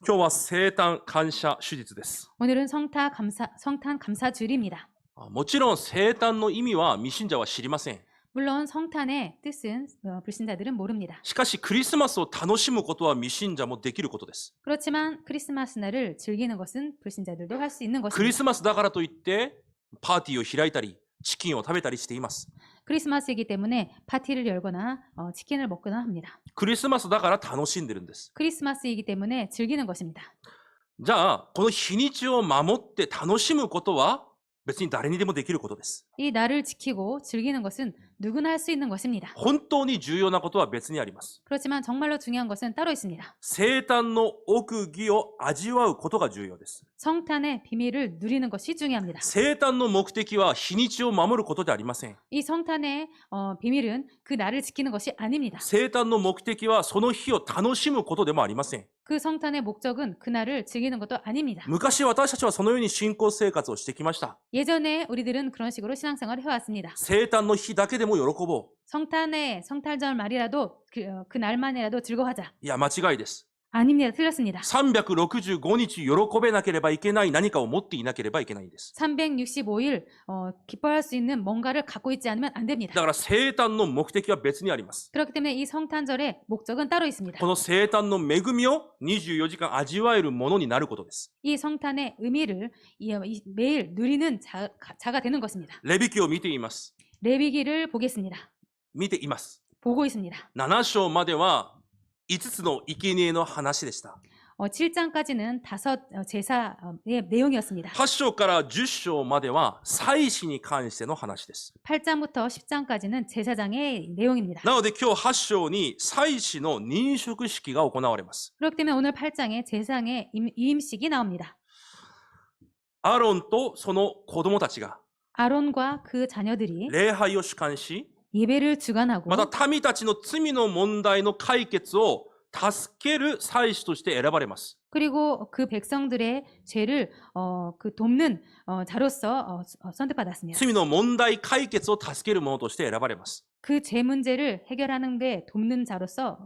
今日は生誕感謝手術です。 오늘은 성탄 감사 주일입니다. もちろん生誕の意味は未信者は知りません。 물론 성탄의 뜻은 불신자들은 모릅니다. しかしクリスマスを楽しむことは未信者もできることです。 그렇지만 크리스마스 날을 즐기는 것은 불신자들도 할 수 있는 クリ 것입니다. スマスだからといってパーティーを開いたりチキンを食べたりしています。 크리스마스이기 때문에 파티를 열거나 치킨을 먹거나 합니다. クリスマスだから楽しんでるんです。 크리스마스이기 때문에 즐기는 것입니다. じゃあこの日にちを守って楽しむことは別に誰にでもできることです。 이 날을 지키고 즐기는 것은 누구나 할 수 있는 것입니다. 本当に重要なことは別にあります。 그렇지만 정말로 중요한 것은 따로 있습니다. 生誕の奥義を味わうことが重要です。 성탄의 비밀을 누리는 것이 중요합니다. 生誕の目的は日にちを守ることではありません。 이 성탄의 비밀은 그 날을 지키는 것이 아닙니다. 生誕の目的はその日を楽しむことでもありません。 그 성탄의 목적은 그 날을 즐기는 것도 아닙니다. 昔私たちはそのように信仰生活をしてきました。 예전에 우리들은 그런 식으로 신앙생활을 해왔습니다. 生誕の日だけでも喜ぼう。 성탄절 말이라도 그 날만이라도 즐거워하자. いや、間違いです。 아닙니다. 틀렸습니다. 365日喜べなければいけない何かを持っていなければいけないんです。 365일 기뻐할 수 있는 뭔가를 갖고 있지 않으면 안 됩니다. だから生誕の目的は別にあります。 그렇기 때문에 이 성탄절의 목적은 따로 있습니다. この生誕の恵みを24時間味わえるものになることです。 이 성탄의 의미를 매일 누리는 자가 되는 것입니다. レビ記を見ています。 레위기를 보겠습니다. 見ています。 보고 있습니다. 7章までは5つの生贄の話でした。 7장까지는 5 제사의 내용이었습니다. 8章から10章までは祭司に関しての話です。 8장부터 10장까지는 제사장의 내용입니다. なので今日8章に祭司の認職式が行われます。 그렇기 때문에 오늘 8장에 제사장의 위임식이 나옵니다. アロンとその子供たちが 아론과 그 자녀들이 礼拝を主管し、 예배를 주관하고 また民たちの罪の問題の解決を助ける祭司として選ばれます。 그리고 그 백성들의 죄를 돕는 자로서 선택받았습니다. 罪の問題解決を助ける者として選ばれます。 그 죄 문제를 해결하는 데 돕는 자로서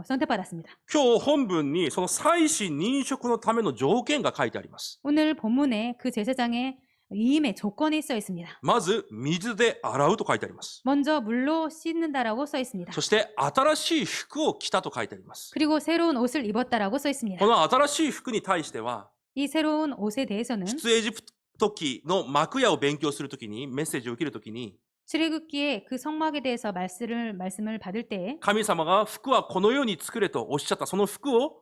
선택받았습니다. 今日本文にその祭司認職のための条件が書いてあります。 오늘 본문에 그 제사장의 위임의 조건이 써 있습니다. まず水で洗うと書いてあります。 먼저 물로 씻는다라고 써 있습니다. そして新しい服を着たと書いてあります。 그리고 새로운 옷을 입었다라고 써 こ 있습니다. の新しい服に対しては 이 새로운 옷에 대해서는 出エジプト記の幕屋を勉強するときにメッセージを受けるときに 출애굽기에 그 성막에 대해서 말씀을 받을 때 神様が服はこのように作れとおっしゃったその服を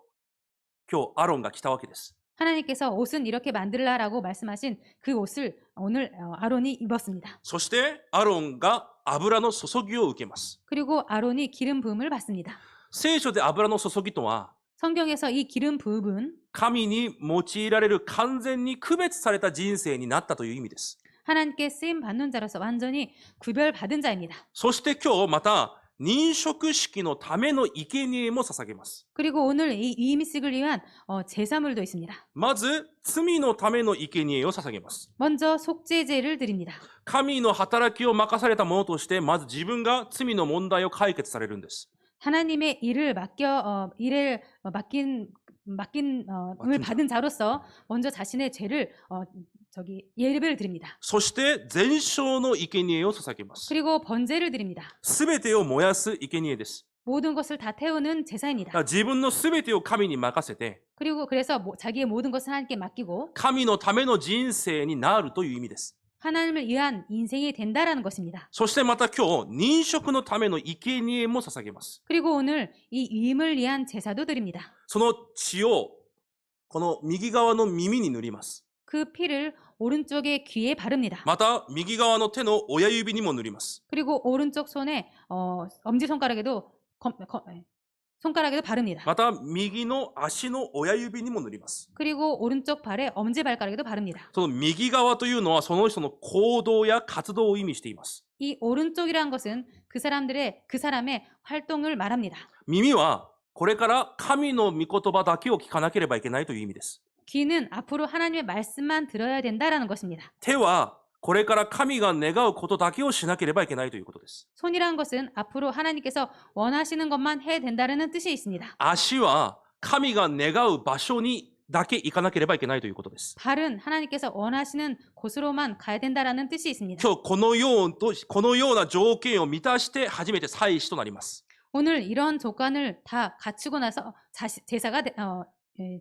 今日アロンが着たわけです。 하나님께서 옷은 이렇게 만들라라고 말씀하신 그 옷을 오늘 아론이 입었습니다. そしてアロンが油の注ぎを受けます。 그리고 아론이 기름 부음을 받습니다. 聖書で油の注ぎとは 성경에서 이 기름 부음은 神に用いられる完全に区別された人生になったという意味です。 하나님께 쓰임 받는 자로서 완전히 구별받은 자입니다. そして今日また認職式のための生贄も捧げます。 그리고 오늘 이 위임식을 위한 제사물도 있습니다. まず罪のための生贄を捧げます。 먼저 속죄제를 드립니다. 神の働きを任された者としてまず自分が罪の問題を解決されるんです。 하나님의 일을 받은 자로서 먼저 자신의 죄를 예배를 드립니다. そして全焼の生贄を捧げます。 그리고 번제를 드립니다. すべてを燃やす生贄です。 모든 것을 다 태우는 제사입니다. 自分のすべてを神に任せて 그리고 그래서 자기의 모든 것을 하나님께 맡기고 神のための人生になるという意味です。 하나님을 위한 인생이 된다라는 것입니다. そしてまた今日認職のための生贄も捧げます。 그리고 오늘 이 위임을 위한 제사도 드립니다. その血をこの右側の耳に塗ります。 그 피를 오른쪽의 귀에 바릅니다. また右側の手の親指にも塗ります。 그리고 오른쪽 손에 엄지손가락에도 손가락에도 바릅니다. また右の足の親指にも塗ります。 그리고 오른쪽 발에 엄지발가락에도 바릅니다. その右側というのはその人の行動や活動を意味しています。 이 오른쪽이라는 것은 그 사람의 활동을 말합니다. 耳はこれから神の御言葉だけを聞かなければいけないという意味です。 귀는 앞으로 하나님의 말씀만 들어야 된다라는 것입니다. 手はこれから神が願うことだけをしなければいけないということです。 손이라는 것은 앞으로 하나님께서 원하시는 것만 해야 된다는 뜻이 있습니다. 足は神が願う場所にだけ行かなければいけないということです。 발은 하나님께서 원하시는 곳으로만 가야 된다라는 뜻이 있습니다. 今日このような条件を満たして初めて祭司となります。 오늘 이런 조건을 다 갖추고 나서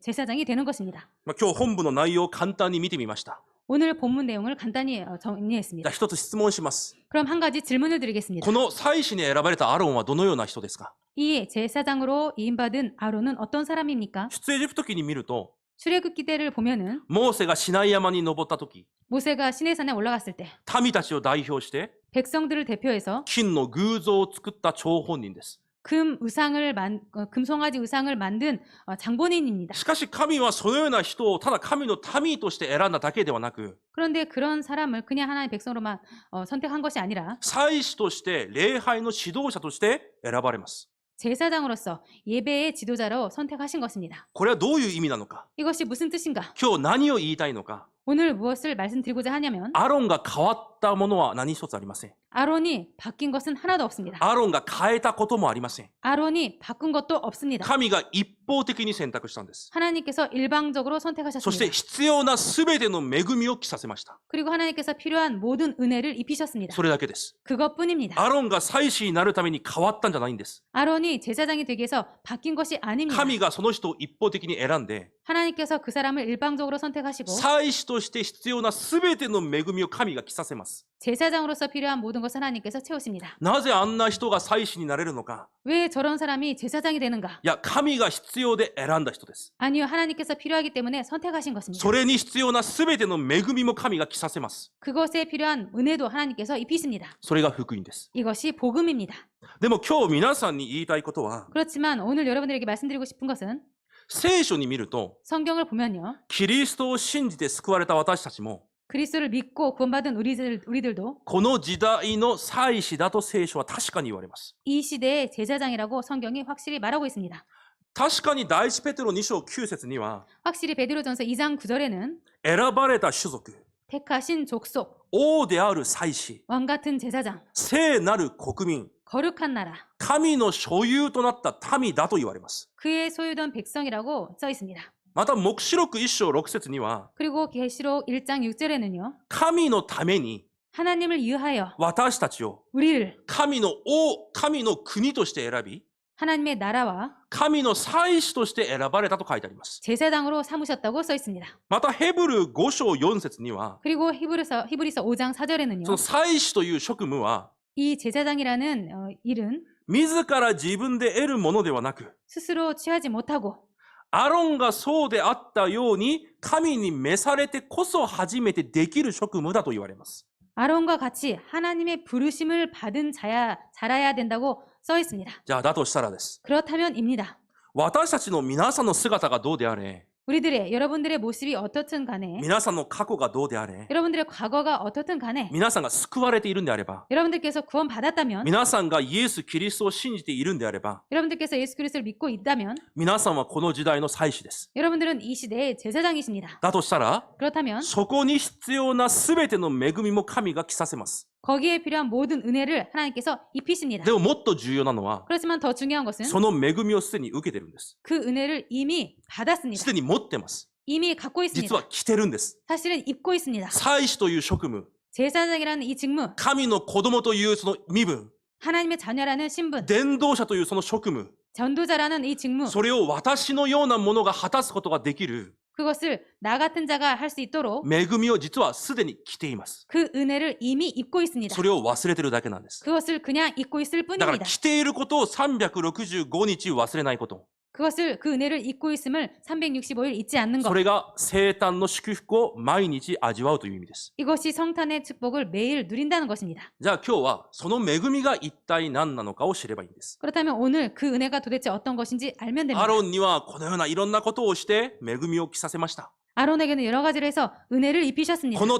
제사장이 되는 것입니다. 今日本文の内容を簡単に見てみました。 오늘 본문 내용을 간단히 じゃあ 정리했습니다. 一つ質問します。 그럼 한 가지 질문을 드리겠습니다. この祭司に選ばれたアロンはどのような人ですか？ 이 제사장으로 이임받은 아론은 어떤 사람입니까? 出エジプト記に見ると 출애굽기 때를 보면은 モーセがシナイ山に登った時、 모세가 시내산에 올라갔을 때 民たちを代表して 백성들을 대표해서 金の偶像を作った張本人です。 금송아지 의상을 만든 장본인입니다. しかし神はそのような人をただ神の民として選んだだけではなく、 그런데 그런 사람을 그냥 하나의 백성으로만 선택한 것이 아니라 祭司として礼拝の指導者として選ばれます。 제사장으로서 예배의 지도자로 선택하신 것입니다. これはどういう意味なのか、 이것이 무슨 뜻인가? 今日何を言いたいのか、 오늘 무엇을 말씀드리고자 하냐면 アロンが変わったものは何一つありません。 아론이 바뀐 것은 하나도 없습니다. アロンが変えたこともありません。 아론이 바꾼 것도 없습니다. 神が一方的に選択したんです。 하나님께서 일방적으로 そして 선택하셨습니다. 必要なすべての恵みを着させました。 그리고 하나님께서 필요한 모든 은혜를 입히셨습니다. それだけです。 그것뿐입니다. アロンが祭司になるために変わったんじゃないんです。 아론이 제사장이 되기 위해서 바뀐 것이 아닙니다. 神がその人を一方的に選んで、 하나님께서 그 사람을 일방적으로 선택하시고 祭司として必要なすべての恵みを神が着させます。 제사장으로서 필요한 모든 것을 하나님께서 채우십니다. なぜあんな人が祭司になれるのか。 왜 저런 사람이 제사장이 되는가? いや、神が必要で選んだ人です。 아니요, 하나님께서 필요하기 때문에 선택하신 것입니다. それに必要なすべての恵みも神が着させます。 그것에 필요한 은혜도 하나님께서 입히십니다. それが福音です。 이것이 복음입니다. でも今日皆さんに言いたいことは、 그렇지만 오늘 여러분들에게 말씀드리고 싶은 것은 聖書に見ると、 성경을 보면요. キリストを信じて救われた私たちも、 그리스도를 믿고 구원받은 우리들도 この時代の祭司だと聖書は確かに言われます。 이 시대의 제사장이라고 성경이 확실히 말하고 있습니다. 確かに第一ペテロ2章9節には、 확실히 베드로전서 2장 9절에는 選ばれた種族、 택하신 족속, 王である祭司、 왕 같은 제사장, 聖なる国民、 거룩한 나라, 神の所有となった民だと言われます。 그의 소유된 백성이라고 써 있습니다. また、黙示録1章6節には、 그리고 계시록 1장 6절에는요. 神のために 하나님을 위하여 私たちを 우리를 神の国として選び、 하나님의 나라와 神の祭司として選ばれたと書いてあります。 제사장으로 삼으셨다고 써 있습니다. また、ヘブル5章4節には、 그리고 히브리서 5장 4절에는요. その祭司という職務は、 이 제사장이라는 일은 自ら自分で得るものではなく、 스스로 취하지 못하고 アロンがそうであったように、神に召されてこそ初めてできる職務だと言われます。 아론과 같이 하나님의 부르심을 받은 자라야 된다고 써 있습니다. じゃあ、だとしたらです。 그렇다면입니다. 私たちの皆さんの姿がどうであれ、 여러분들의 모습이 어떻든 간에 皆さんの過去がどうであれ、 여러분들의 과거가 어떻든 간에 皆さんが救われているんであれば、 여러분들께서 구원받았다면 皆さんがイエス・キリストを信じているんであれば、 여러분들께서 예수 그리스도를 믿고 있다면 皆さんはこの時代の祭司です。 여러분들은 이 시대의 제사장이십니다. だとしたら、 그렇다면 そこに必要なすべての恵みも神が着させます。 거기에 필요한 모든 은혜를 하나님께서 입히십니다. でももっと重要なのは、 그렇지만 더 중요한 것은 その恵みをすでに受けてるんです。 그 은혜를 이미 す 받았습니다. でに持ってます。 이미 갖고 実 있습니다. は着てるんです。 사실은 입고 있습니다. 祭司という職務、 제사장이라는 이 직무, 神の子供というその身分、 하나님의 자녀라는 신분, 伝道者というその職務、 전도자라는 이 직무, それを私のようなものが果たすことができる 그것을 나 같은 자가 할 수 있도록 恵みを実はすでに着ています。 그 은혜를 이미 입고 있습니다. それを忘れてるだけなんです。 그것을 그냥 입고 있을 だから 뿐입니다. 着ていることを365日忘れないこと。 그 은혜를 입고 있음을 365일 잊지 않는 そ 것. れが生誕の祝福を毎日味わうという意味です。 이것이 성탄의 축복을 매일 누린다는 것입니다. じゃあ今日はその恵みが一体何なのかを知ればいいんです。 그렇다면 오늘 그 은혜가 도대체 어떤 것인지 알면 됩니다. アロンにはこのようないろんなことをして恵みを着させました。 아론에게는 여러 가지를 해서 은혜를 입히셨습니다. この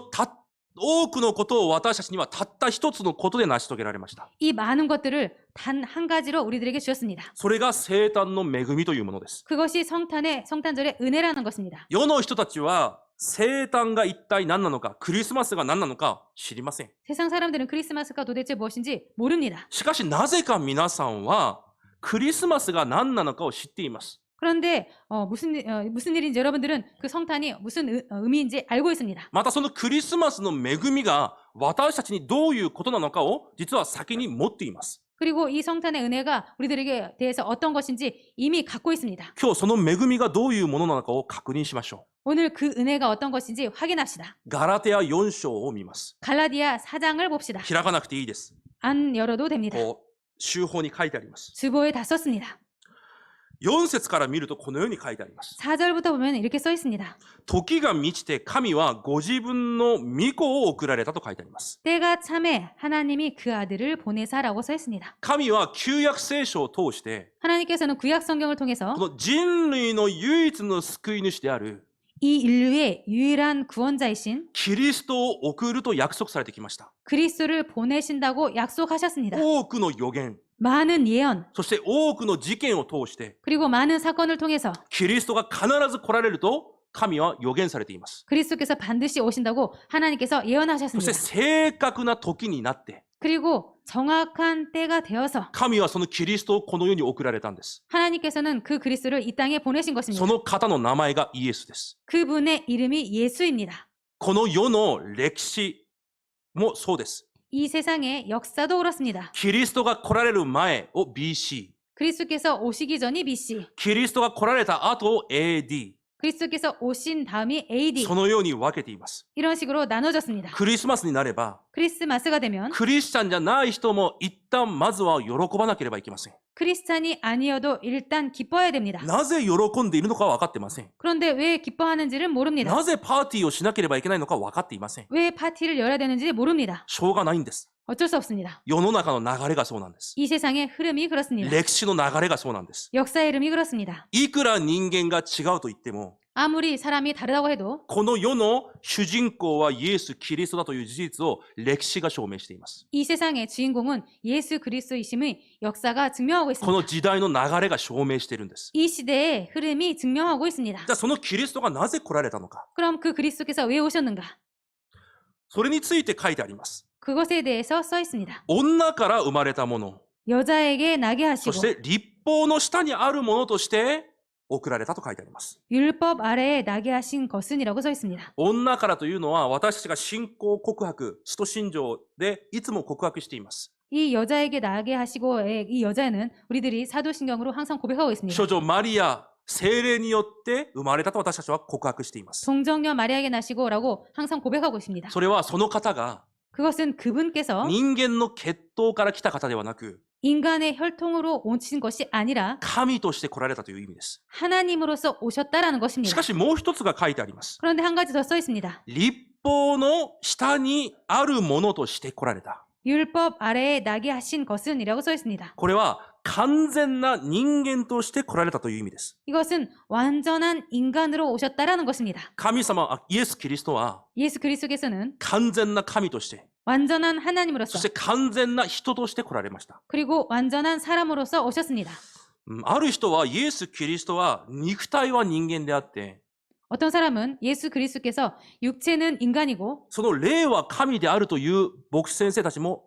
多くのことを私たちにはたった一つのことで成し遂げられました。 이 많은 것들을 단 한 가지로 우리들에게 주셨습니다. それが生誕の恵みというものです。 그것이 성탄절의 은혜라는 것입니다. 世の人たちは生誕が一体何なのか、クリスマスが何なのか知りません。 세상 사람들은 크리스마스가 도대체 무엇인지 모릅니다. しかしなぜか皆さんはクリスマスが何なのかを知っています。 그런데 무슨 일인지 여러분들은 그 성탄이 무슨 의미인지 알고 있습니다. またそのクリスマスの恵みが私たちにどういうことなのかを実は先に持っています。 그리고 이 성탄의 은혜가 우리들에게 대해서 어떤 것인지 이미 갖고 있습니다. 今日その恵みがどういうものなのかを確認しましょ 오늘 그 은혜가 어떤 것인지 확인합시다. う。ガラテヤ4章を見ます。 갈라디아 4장을 봅시다. 開かなくていいです。 안 열어도 됩니다. こう、週報に書いてあります。 주보에 다 썼습니다. 4節から見るとこのように書いてあります。 4절부터 보면 이렇게 써 있습니다. 時が満ちて神はご自分の御子を送られたと書いてあります。 때가 참에 하나님이 그 아들을 보내사라고 써 있습니다. 神は旧約聖書を通して 하나님께서는 구약 성경을 통해서 この人類の唯一の救い主である 이 인류의 유일한 구원자이신 キリストを送ると約束されてきました。 그리스도를 보내신다고 약속하셨습니다. 多くの予言、 많은 예언 そして多くの事件を通して 그리고 많은 사건을 통해서 キリストが必ず来られると神は予言されています。 그리스도께서 반드시 오신다고 하나님께서 そして 예언하셨습니다. 正確な時になって 그리고 정확한 때가 되어서 神はそのキリストをこの世に送られたんです。 하나님께서는 그 그리스도를 이 땅에 보내신 そ 것입니다. の方の名前がイエスです。 그분의 이름이 예수입니다. この世の歴史もそうです。 이 세상의 역사도 그렇습니다. キリストが来られる前を BC、 그리스도께서 오시기 전이 BC, キリストが来られた後を AD、 그리스도께서 오신 다음이 AD そのように分けています。 이런 식으로 나눠졌습니다. クリスマスになれば 크리스마스가 되면 クリスチャンじゃない人も一旦まずは喜ばなければいけません。 크리스찬이 아니어도 일단 기뻐해야 됩니다. なぜ喜んでいるのかは分かっていません。 그런데 왜 기뻐하는지를 모릅니다. なぜパーティーをしなければいけないのか分かっていません。 왜 파티를 열어야 되는지 모릅니다. しょうがないんです。 어쩔 수 없습니다. 世の中の流れがそうなんです。 이 세상의 흐름이 그렇습니다. 歴史の流れがそうなんです。 역사의 흐름이 그렇습니다. いくら人間が違うと言っても、 아무리 사람이 다르다고 해도 この世の主人公はイエス・キリストだという事実を歴史が証明しています。 이 세상의 주인공은 예수 그리스도이심의 역사가 증명하고 こ 있습니다. の時代の流れが証明しているんです。 이 시대의 흐름이 증명하고 있습니다. じゃあそのキリストがなぜ来られたのか。 그럼 그 그리스도께서 왜 오셨는가? それについて書いてあります。 그것에 대해서 써 있습니다. 女から生まれたもの、 여자에게 나게 そ 하시고 して立法の下にあるものとして送られたと書いてあります。 율법 아래에 나게 하신 것은이라고 써 있습니다. 女からというのは私たちが信仰告白、使徒信条でいつも告白しています。 이 여자에게 나게 하시고의 이 여자는 우리들이 사도신경으로 항상 고백하고 있습니다. 少女マリア、聖霊によって生まれたと私たちは告白しています。 동정녀 마리아에게 나시고라고 항상 고백하고 있습니다. それはその方が 그것은 그분께서 人間の血統から来た方ではなく、 인간의 혈통으로 오신 것이 아니라 神として来られたという意味です。 하나님으로서 오셨다라는 し 것입니다. かしもう一つが書いてあります。 그런데 한 가지 더 써 있습니다. 立法の下にあるものとして来られた。 율법 아래에 나게 하신 것은이라고 써 있습니다. これは完全な人間として来られたという意味です。 이것은 완전한 인간으로 오셨다라는 것입니다. 神様、イエス・キリストは 예수 그리스도께서는 完全な神として、 완전한 そ 하나님으로서 して完全な人として来られました。 그리고 완전한 사람으로서 오셨습니다. ある人はイエス・キリストは肉体は人間であって、 어떤 사람은 예수 그리스도께서 육체는 인간이고 その霊は神であるという牧師先生たちも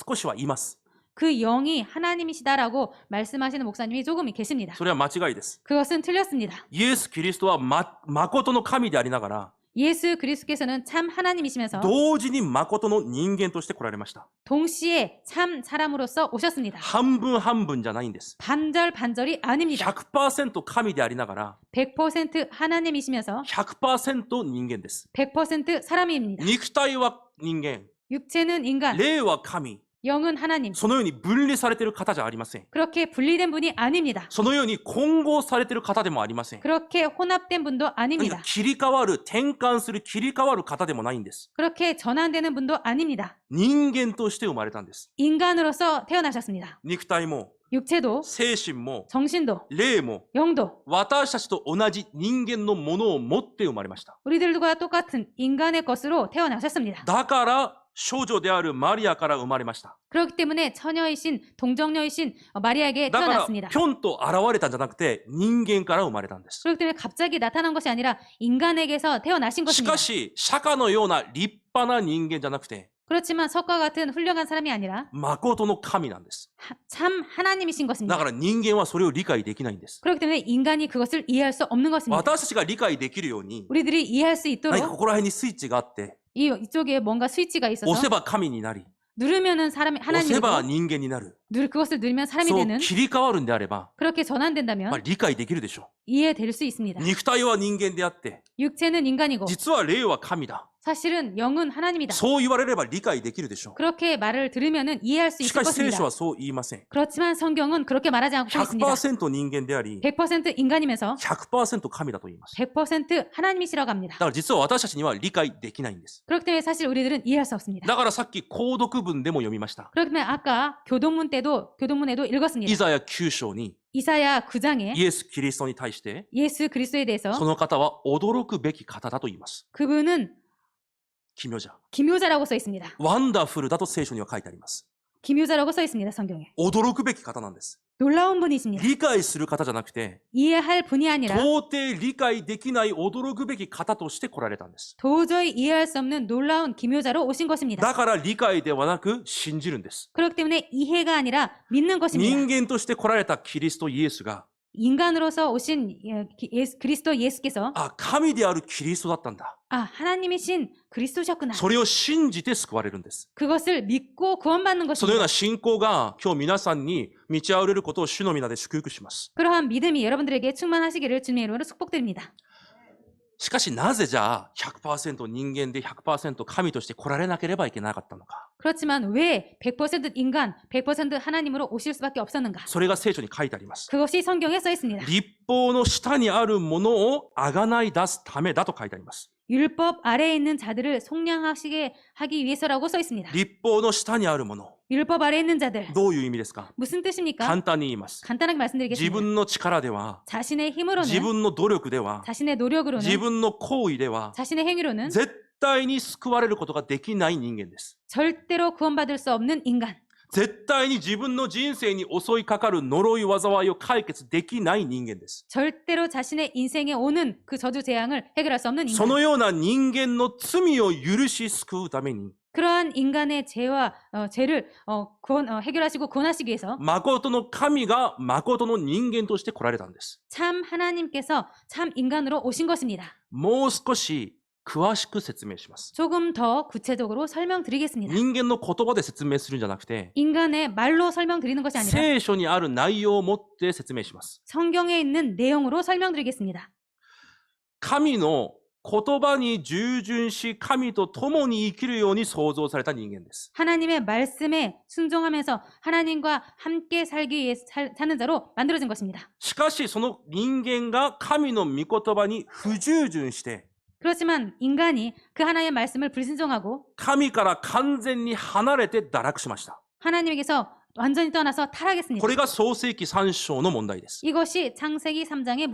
少しはいます。 그 영이 하나님이시다라고 말씀하시는 목사님이 조금 계십니다. それは間違いです。 그것은 틀렸습니다. イエス・キリストは誠の神でありながら、 예수 그리스도께서는 참 하나님이시면서 同時に誠の人間として来られました。 동시에 참 사람으로서 오셨습니다. 半分半分じゃないんです。 반절반절이 아닙니다. 100% 神でありながら、 100% 하나님이시면서 100% 人間です。 100% 사람입니다. 肉体は人間、 육체는 인간, 霊は神。 영은 하나님. そのように分離されている方じゃありません。 그렇게 분리된 분이 아닙니다. そのように混合されている方でもありません。 그렇게 혼합된 분도 何か 아닙니다. 切り替わる、転換する、切り替わる方でもないんです。 그렇게 전환되는 분도 아닙니다. 人間として生まれたんです。 인간으로서 태어나셨습니다. 肉体も、 육체도, 精神も、 정신도, 霊も、 영도 私たちと同じ人間のものを持って生まれました。 우리들과 똑같은 인간의 것으로 태어나셨습니다. だから少女であるマリアから生まれました。 그렇기 때문에 처녀이신 동정녀이신 마리아에게 だから 태어났습니다. ぴょんと現れたんじゃなくて人間から生まれたんです。 그렇기 때문에 갑자기 나타난 것이 아니라 인간에게서 태어나신 し 것입니다. かし釈迦のような立派な人間じゃなくて 그렇지만 석과 같은 훌륭한 사람이 아니라 誠の神なんです。 참 하나님이신 だ 것입니다. から人間はそれを理解できないんです。 그렇기 때문에 인간이 그것을 이해할 수 없는 것입니다. 私たちが理解できるように、 우리들이 이해할 수 何か 있도록 ここら辺にスイッチがあって、 이쪽에 뭔가 스위치가 押 있어서 せば神になり、 누르면은 사람이 押せ 하나님이고 ば人間になる。 그것을 누르면 사람이 そう 되는 切り替わるんであれば、 그렇게 まあ 전환된다면 理解できるでしょ 이해될 수 있습니다. う。肉体は人間であって、 육체는 인간이고 実は霊は神だ。 사실은 영은 하나님이다. そう言われれば理解できるでしょ 그렇게 말을 들으면은 이해할 수 う。し 있을 かし聖 것입니다. 書はそう言いません。 그렇지만 성경은 그렇게 말하지 않고 있습니다. 100% 人間であり、 100% 인간이면서 100% 神だと言います。 100% 하나님이시라고 합니다. だから実は私たちには理解できないんです。 그렇기 때문에 사실 우리들은 이해할 수 없습니다. だからさっき購読文でも読みました。 그렇기 때문에 아까 교동문에도 읽었습니다. イザヤ9章に 이사야 9장에 イエス・キリストに対して 예수 그리스도에 대해서 その方は驚くべき方だと言います。 그분은 奇妙じゃ。 기묘자라고 써 있습니다. ワンダフルだと聖書には書いてあります。 기묘자라고 써 있습니다. 성경에. 驚くべき方なんです。 놀라운 분이십니다. 理解する方じゃなくて、 이해할 분이 아니라 到底理解できない驚くべき方として来られたんです。 도저히 이해할 수 없는 놀라운 기묘자로 오신 것입니다. だから理解ではなく信じるんです。 그렇기 때문에 이해가 아니라 믿는 것입니다. 人間として来られたキリストイエスが、 인간으로서 오신 그리스도 예수께서 あ、神であるキリストだったんだ。 하나님이신 그리스도셨구나. それを信じて救われるんです。 그것을 믿고 구원받는 そのよう 것입니다. な信仰が今日皆さんに満ち溢れることを主の皆で祝福します。 그러한 믿음이 여러분들에게 충만하시기를 주님의 이름으로 축복드립니다. しかしなぜじゃあ 100% 人間で 100% 神として来られなければいけなかったのか。 그렇지만 왜 100% 인간, 100% 하나님으로 오실 수밖에 없었는가? それが聖書に書いてあります。 그것이 성경에 써 있습니다. 立法の下にあるものをあがない出すためだと書いてあります。 율법 아래에 있는 자들을 속량하시게 하기 위해서라고 써 있습니다. 立法の下にあるもの。 율법 아래에 있는 자들. どういう意味ですか？ 무슨 뜻입니까? 簡単に言います。 간단하게 自 말씀드리겠습니다. 分の力では、 자신의 힘으로는 自分の努力では、 자신의 노력으로는 自分の行為では、 자신의 행위로는 絶対に救われることができない人間です。 절대로 구원받을 수 없는 인간. 絶対に自分の人生に襲いかかる呪い災いを解決できない人間です。 절대로 자신의 인생에 오는 그 저주 재앙을 해결할 수 없는 そ 인간. のような人間の罪を許し救うために、 그러한 인간의 죄와 죄를 해결하시고 구원하시기 위해서 誠の神が誠の人間として来られたんです。 참 하나님께서 참 인간으로 오신 것입니다. もう少し詳しく説明します。 조금 더 구체적으로 설명드리겠습니다. 人間の言葉で説明するんじゃなくて、 인간의 말로 설명드리는 것이 아니라 聖書にある内容をもって説明します。 성경에 있는 내용으로 설명드리겠습니다. 神の言葉に従順し、神と共に生きるように創造された人間です。 하나님의 말씀에 순종하면서 하나님과 함께 살기 위해 사는 자로 만들어진 것입니다. しかしその人間が神の御言葉に不従順して、 그렇지만 인간이 그 하나님의 말씀을 불순종하고 神から完全に離れて堕落しました。 하나님에게서 완전히 떠나서 타락했습니다. これが創世記3章の問題です。 이것이 창세기 3장의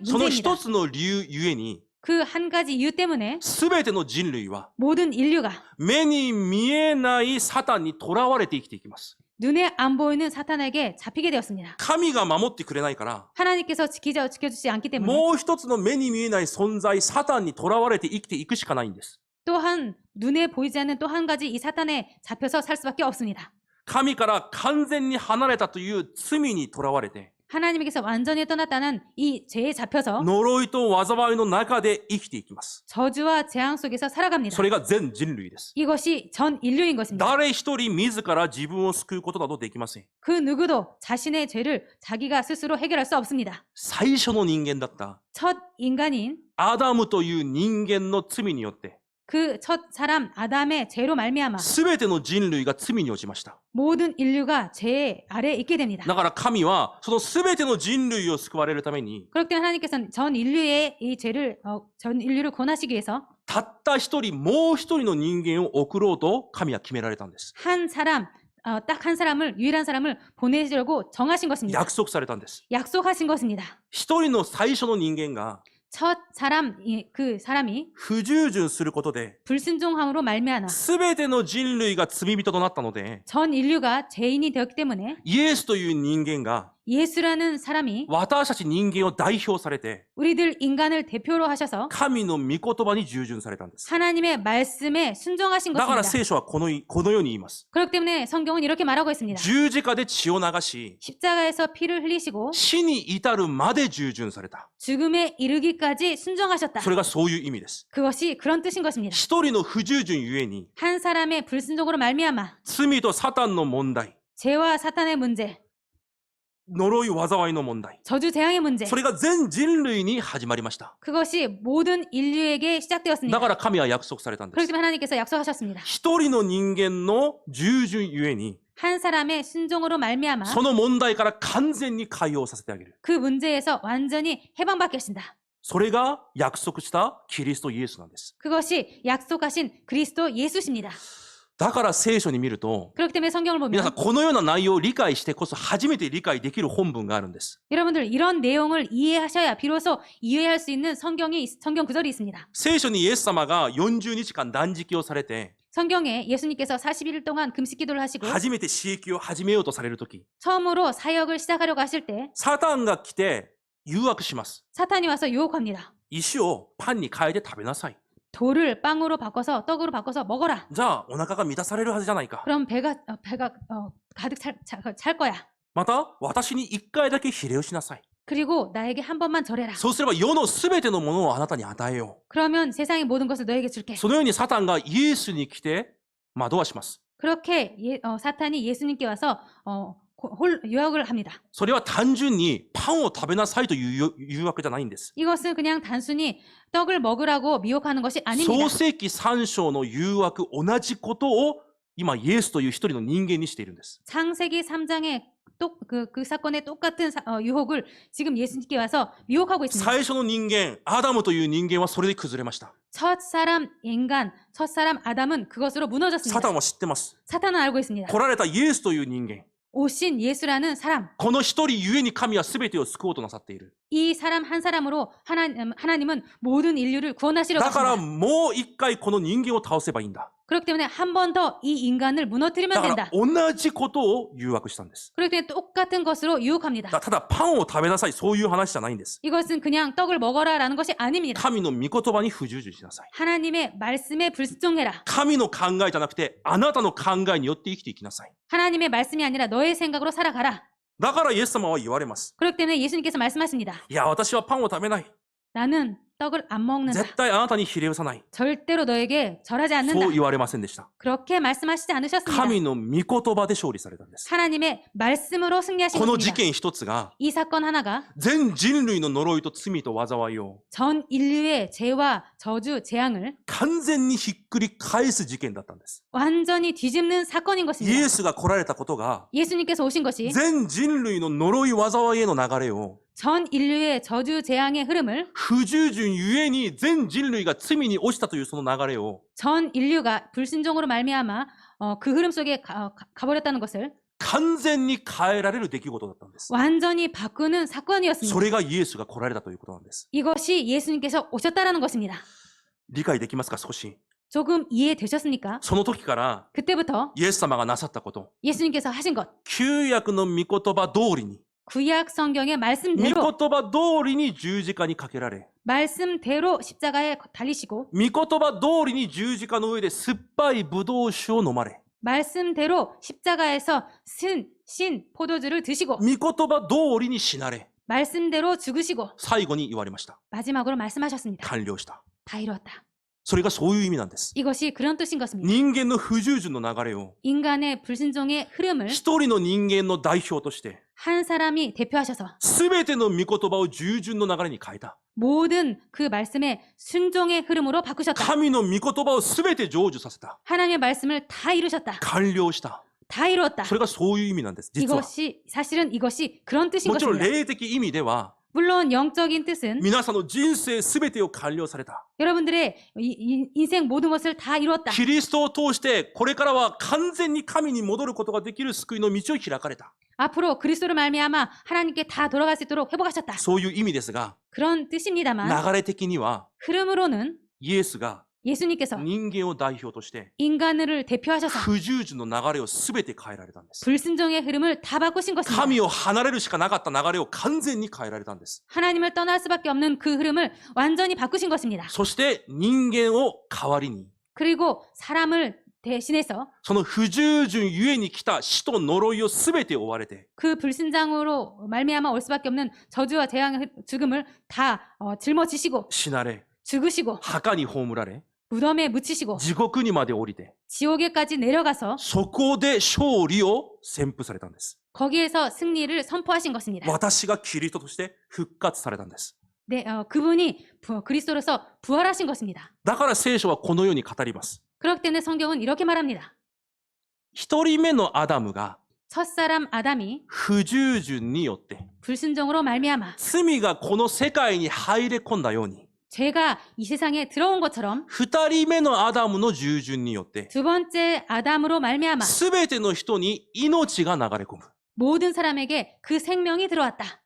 その 문제입니다. 一つの理由ゆえに、 그 한 가지 이유 때문에 すべての人類は 모든 인류가 目に見えないサタンにとらわれて生きていきます。 눈에 안 보이는 사탄에게 잡히게 되었습니다. 神が守ってくれないから、 하나님께서 지켜주지 않기 때문에 もう一つの目に見えない存在、サタンにとらわれて生きていくしかないんです。 또한 눈에 보이지 않는 또 한 가지 이 사탄에 잡혀서 살 수밖에 없습니다. 神から完全に離れたという罪にとらわれて、 하나님에게서 완전히 떠났다는 이 죄에 잡혀서 呪いと災いの中で生きていきます。 저주와 재앙 속에서 살아갑니다. それが全人類です。 이것이 전 인류인 것입니다. 誰一人自ら自分を救うことなどできません。 그 누구도 자신의 죄를 자기가 스스로 해결할 수 없습니다. 最初の人間だった 첫 인간인 アダムという人間の罪によって、 그 첫 사람 아담의 죄로 말미암아 すべての人類が罪に落ちました。 모든 인류가 죄 아래에 있게 됩니다. だから神はそのすべての人類を救われるために、 그렇기 때문에 하나님께서는 전 인류의 이 죄를 전 인류를 구원하시기 위해서 たった一人、もう一人の人間を送ろうと神は決められたんです。 한 사람 딱 한 사람을 유일한 사람을 보내시려고 정하신 것입니다. 約束されたんです。 약속하신 것입니다. 一人の最初の人間が 첫 사람 그 사람이 不従順することで、 불순종함으로 말미암아 すべての人類が罪人となったので、 전 인류가 죄인이 되었기 때문에 イエスという人間が 예수라는 사람이 私たち人間を代表されて、 우리들 인간을 대표로 하셔서 神の御言葉に従順されたんです。 하나님의 말씀에 순종하신 だから 것입니다. 聖書はこのように言います。 그렇기 때문에 성경은 이렇게 말하고 있습니다. 十字架で血を流し、 십자가에서 피를 흘리시고 死に至るまで従順された。 죽음에 이르기까지 순종하셨다. それがそういう意味です。 그것이 그런 뜻인 것입니다. 一人の不従順ゆえに、 한 사람의 불순종으로 말미암아 罪とサタンの問題、 죄와 사탄의 문제, 呪い災いの問題、 저주 재앙의 문제, それが全人類に始まりました。 그것이 모든 인류에게 だ 시작되었습니다. から神は約束されたんで 그렇기 す。 때문에 하나님께서 약속하셨습니다. 一人の人間の従順ゆえに、 한 사람의 순종으로 말미암아 その問題から完全に解放させてあげる。 그 문제에서 완전히 해방받게 하신다. それが約束したキリストイエスなんです。 그것이 약속하신 그리스도 예수십니다. だから聖書に見ると、 그렇기 때문에 성경을 皆さん 보면 このような内容を理解してこそ初めて理解できる本文があるんです。 여러분들 이런 내용을 이해하셔야 비로소 이해할 수 있는 성경 구절이 있습니다. 聖書にイエス様が40日間断食をされて、 성경에 예수님께서 40일 동안 금식 기도를 하시고 初めて刺激を始めようとされるとき、 처음으로 사역을 시작하려고 하실 때 サタンが来て誘惑します。 사탄이 와서 유혹합니다. 石をパンに変えて食べなさい。 돌을 빵으로 바꿔서 떡으로 바꿔서 먹어라. じゃあお腹が満たされるはずじゃないか。 그럼 배가 가득 찰 거야. また私に1回だけ比例をしなさい。 그리고 나에게 한 번만 절해라. そうすれば世のすべてのものをあなたに与えよ 그러면 세상의 모든 것을 너에게 줄게. う。そのようにサタンがイエスに来て惑わします。 그렇게 사탄이 예수님께 와서 유혹을 합니다. それは単純にパンを食べなさいという誘惑じゃないんです。 이것은 그냥 단순히 떡을 먹으라고 미혹하는 것이 아닙니다. 創世記3章の誘惑同じことを今イエスという一人の人間にしているんです。 창세기 3장의 그 사건의 똑같은 유혹을 지금 예수님께 와서 미혹하고 있습니다. 最初の人間、アダムという人間はそれで崩れました。 첫 사람 아담은 그것으로 サ 무너졌습니다. タンは知ってます。 사탄은 알고 있습니다. 来られたイエスという人間。 오신 예수라는 사람, この一人ゆえに神は全てを救おうとなさっている。 이 사람 한 사람으로 하나님은 모든 인류를 구원하시려고 だから 하십니다. もう一回この人間を倒せばいいんだ。 그렇기 때문에 한 번 더 이 인간을 だ 무너뜨리면 から 된다. 同じことを誘惑したんです。 그렇기 때문에 똑같은 것으로 유혹합니다. ただパンを食べなさい、そういう話じゃないんです。 이것은 그냥 떡을 먹어라라는 것이 아닙니다. 神の御言葉に不従順しなさい。 하나님의 말씀에 불순종해라. 神の考えじゃなくて、あなたの考えによって生きていきなさい。 하나님의 말씀이 아니라 너의 생각으로 살아가라. だからイエス様は言われます。 그렇기 때문에 예수님께서 말씀하십니다. いや、私はパンを食べない。 나는 떡을 안 먹는다. 絶対あなたにひれ伏さない。 절대로 너에게 절하지 そう 않는다. 言われませんでした。 그렇게 말씀하시지 않으셨습니다. 神の御言葉で勝利されたんです。 하나님의 말씀으로 승리하신 この事 것입니다. 件一つが、 이 사건 하나가 全人類の呪いと罪と災いを 전 인류의 죄와 저주, 재앙을 完全にひっくり返す事件だったんです。 완전히 뒤집는 사건인 イ 것입니다. エスが来られたことが、 예수님께서 오신 것이 全人類の呪い災いへの流れを 전 인류의 저주, 재앙의 흐름을 不従順ゆえに全人類が罪に落ちたというその流れを 전 인류가 불순종으로 말미암아 그 흐름 속에 가버렸다는 것을 完全に変えられる出来事だったんです。 완전히 바꾸는 そ 사건이었습니다. れがイエスが来られたということなんです。 이것이 예수님께서 오셨다라는 것입니다. 理解できますか、少し。 조금 이해되셨습니까? その時から 그때부터 イエス様がなさったこと、 예수님께서 하신 것, 旧約の御言葉通りに、 구약 성경의 御 말씀대로 言葉通りに十字架にかけられ、 말씀대로 십자가에 달리시고 御言葉通りに十字架の上で酸っぱいブドウ酒を飲まれ、 말씀대로 십자가에서 신 포도주를 드시고 御言葉通りに死なれ、 말씀대로 죽으시고 最後に言われました。 마지막으로 말씀하셨습니다. 完了した。 다 이루었다. それがそういう意味なんです。 이것이 그런 뜻인 것입니다. 人間の不従順の流れを 인간의 불순종의 흐름을 一人の人間の代表として 한 사람이 대표하셔서 全ての御言葉を従順の流れに変えた。 모든 그 말씀의 순종의 흐름으로 바꾸셨다. 神の御言葉を全て成就させた。 하나님의 말씀을 다 이루셨다. 完了した。 다 이루었다. それがそういう意味なんです。実は。 사실은 이것이 그런 뜻인 もちろん 것입니다. 霊的意味では 물론 영적인 뜻은 皆さんの人生全てを完了された。 여러분들의 인생 모든 것을 다 이루었다. キリストを通してこれからは完全に神に戻ることができる救いの道を開かれた。 앞으로 그리스도를 말미암아 하나님께 다 돌아갈 수 있도록 회복하셨다. そういう意味ですが、 그런 뜻입니다만 流れ的には 흐름으로는 イエスが 예수님께서 人間を代表として 인간을 대표하셔서 不従順の流れを全て変えられたんです。 불순종의 흐름을 다 바꾸신 것입니다. 神を離れるしかなかった流れを完全に変えられたんです。 하나님을 떠날 수밖에 없는 그 흐름을 완전히 바꾸신 것입니다. そして人間を代わりに 그리고 사람을 대신해서 その不従順ゆえに来た死と呪いを全て追われて 그 불순장으로 말미암아 올 수밖에 없는 저주와 재앙의 죽음을 다 짊어지시고 死なれ 죽으시고 墓に葬られ 무덤에 묻히시고 地獄にまで降りて 지옥에까지 내려가서 そこで勝利を宣布されたんです。 거기에서 승리를 선포하신 것입니다. 私がキリストとして復活されたんです。 네, 그분이 그리스도로서 부활하신 것입니다. だから聖書はこのように語ります。 그렇기 때문에 성경은 이렇게 말합니다. 一人目のアダムが 첫사람 아담이 不従順によって 불순종으로 말미암아 罪がこの世界に入り込んだように 죄가 이 세상에 들어온 것처럼 二人目のアダムの従順によって 두 번째 아담으로 말미암아 すべての人に命が流れ込む。 모든 사람에게 그 생명이 들어왔다.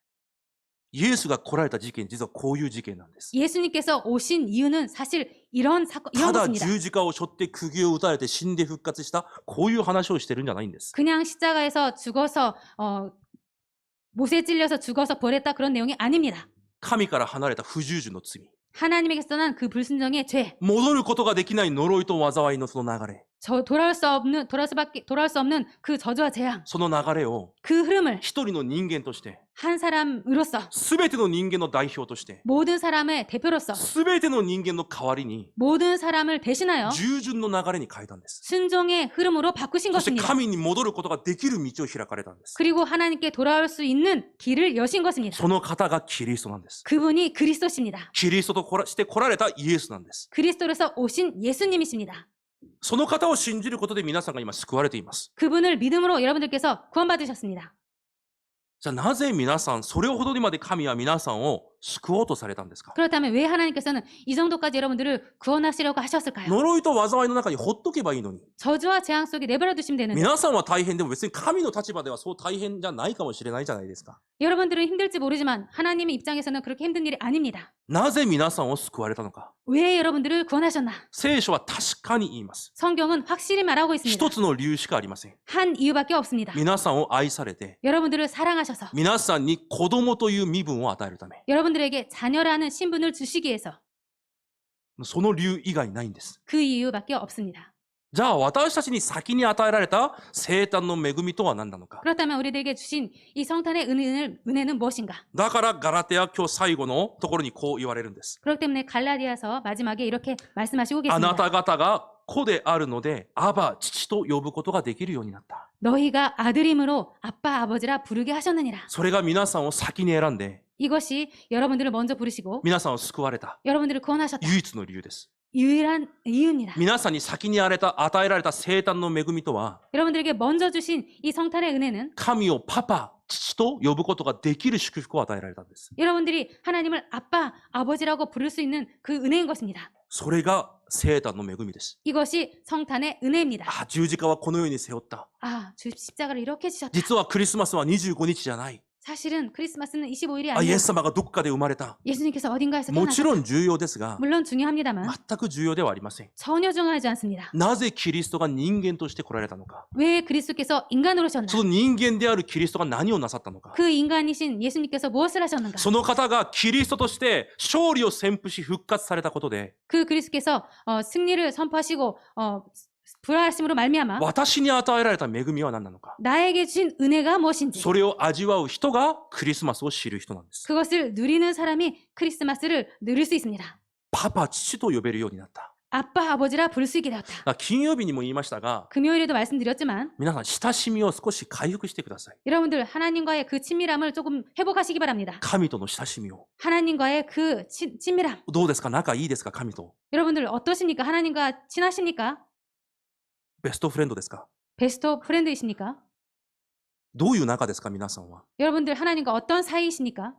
イエスが来られた事件、実はこういう事件なんです。 예수님께서 오신 이유는 사실 이런 사건, た 이런 だ 것입니다. 十字架を背負って釘を打たれて死んで復活した、こういう話をしてるんじゃないんです。 그냥 십자가에서 죽어서 못에 찔려서 죽어서 부활했다 그런 내용이 아닙니다. 神から離れた不従順の罪。 하나님에게서 떠난 그 불순종의 죄, 戻ることができない呪いと災いのその流れ。 돌아올 수 없는 그 저주와 재앙, その流れを 그 흐름을 一人の人間として、 한 사람으로서 すべての人間の代表として、 모든 사람의 대표로서 すべての人間の代わりに、 모든 사람을 대신하여 従順の流れに変えたんです。 순종의 흐름으로 바꾸신 そして 것입니다. 神に戻ることができる道を開かれたんです。 그리고 하나님께 돌아올 수 있는 길을 여신 것입니다. その方がキリストなんです。 그분이 그리스도십니다. キリストとして来られたイエスなんです。 그리스도로서 오신 예수님이십니다. その方を信じることで皆さんが今救われています。 그분을 믿음으로 여러분들께서 구원받으셨습니다. じゃあなぜ皆さん、それほどにまで神は皆さんを救おうとされたんですか？ 그렇다면 왜 하나님께서는 이 정도까지 여러분들을 구원하시려고 하셨을까요? 呪いと災いの中にほっとけばいいのに。 저주와 재앙 속에 내버려 두시면 되는데 皆さんは大変でも別に神の立場ではそう大変じゃないかもしれないじゃないですか。 여러분들은 힘들지 모르지만 하나님의 입장에서는 그렇게 힘든 일이 아닙니다. なぜ皆さんを救われたのか。 왜 여러분들을 구원하셨나? 聖書は確かに言います。 성경은 확실히 말하고 있습니다. 一つの理由しかありません。 한 이유밖에 없습니다. 皆さんを愛されて、 여러분들을 사랑하셔서 皆さんに子供という身分を与えるため。 여러분들에게 자녀라는 신분을 주시기 위해서 その理由以外ないんです。 그 이유밖에 없습니다. じゃあ私たちに先に与えられた生誕の恵みとは何なのか。 그렇다면 우리들에게 주신 이 성탄의 은혜는 무엇인가? だからガラテヤ今日最後のところにこう言われるんです。 그렇기 때문에 갈라디아서 마지막에 이렇게 말씀하시고 あなた 계십니다. 方が子であるので、アバ、父と呼ぶことができるようになった。 너희가 아들임으로 아빠 아버지라 부르게 하셨느니라. それが皆さんを先に選んで、 이것이 여러분들을 먼저 부르시고 皆さんを救われた 여러분들을 구원하셨다. 唯一の理由です。 유일한 이유입니다. 皆さんに先に与えられた生誕の恵みとは、 여러분들에게 먼저 주신 이 성탄의 은혜는 神をパパ、父と呼ぶことができる祝福を与えられたんです。 여러분들이 하나님을 아빠, 아버지라고 부를 수 있는 그 은혜인 것입니다. それが生誕の恵みです。 이것이 성탄의 은혜입니다. あ、十字架はこのように背負った。 아, 십자가를 이렇게 지셨다. 実はクリスマスは25日じゃない。 사실은 크리스마스는 25일이 あ、イ 아니라 エス様がどこかで生まれた。 예수님께서 어딘가에서 もち 태어나셨다. ろん重要ですが、 물론 중요합니다만 全く重要ではありません。 전혀 중요하지 않습니다. なぜキリストが人間として来られたのか。 왜 그리스도께서 인간으로 오셨나? その人間であるキリストが何をなさったのか。 그 인간이신 예수님께서 무엇을 하셨는가? その方がキリストとして勝利を宣布し復活されたことで、 그 그리스도께서 승리를 선포하시고 부활하심으로 말미암아 私に与えられた恵みは何なのか。 나에게 주신 은혜가 무엇인지 それを味わう人がクリスマスを知る人なんです。 그것을 누리는 사람이 크리스마스를 누릴 수 있습니다. パパ、父と呼べるようになった。 아빠, 아버지라 부를 수 있게 되었다. 金曜日にも言いましたが、 금요일에도 말씀드렸지만 皆さん親しみを少し回復してください。 여러분들 하나님과의 그 친밀함을 조금 회복하시기 바랍니다. 神との親しみを。 하나님과의 그 친밀함. どうですか？仲いいですか？神と。 여러분들 어떠십니까? 하나님과 친하십니까? ベストフレンドですか？ 베스트 프렌드이십니까? どういう仲ですか？皆さんは。 여러분들 하나님과 어떤 사이이십니까?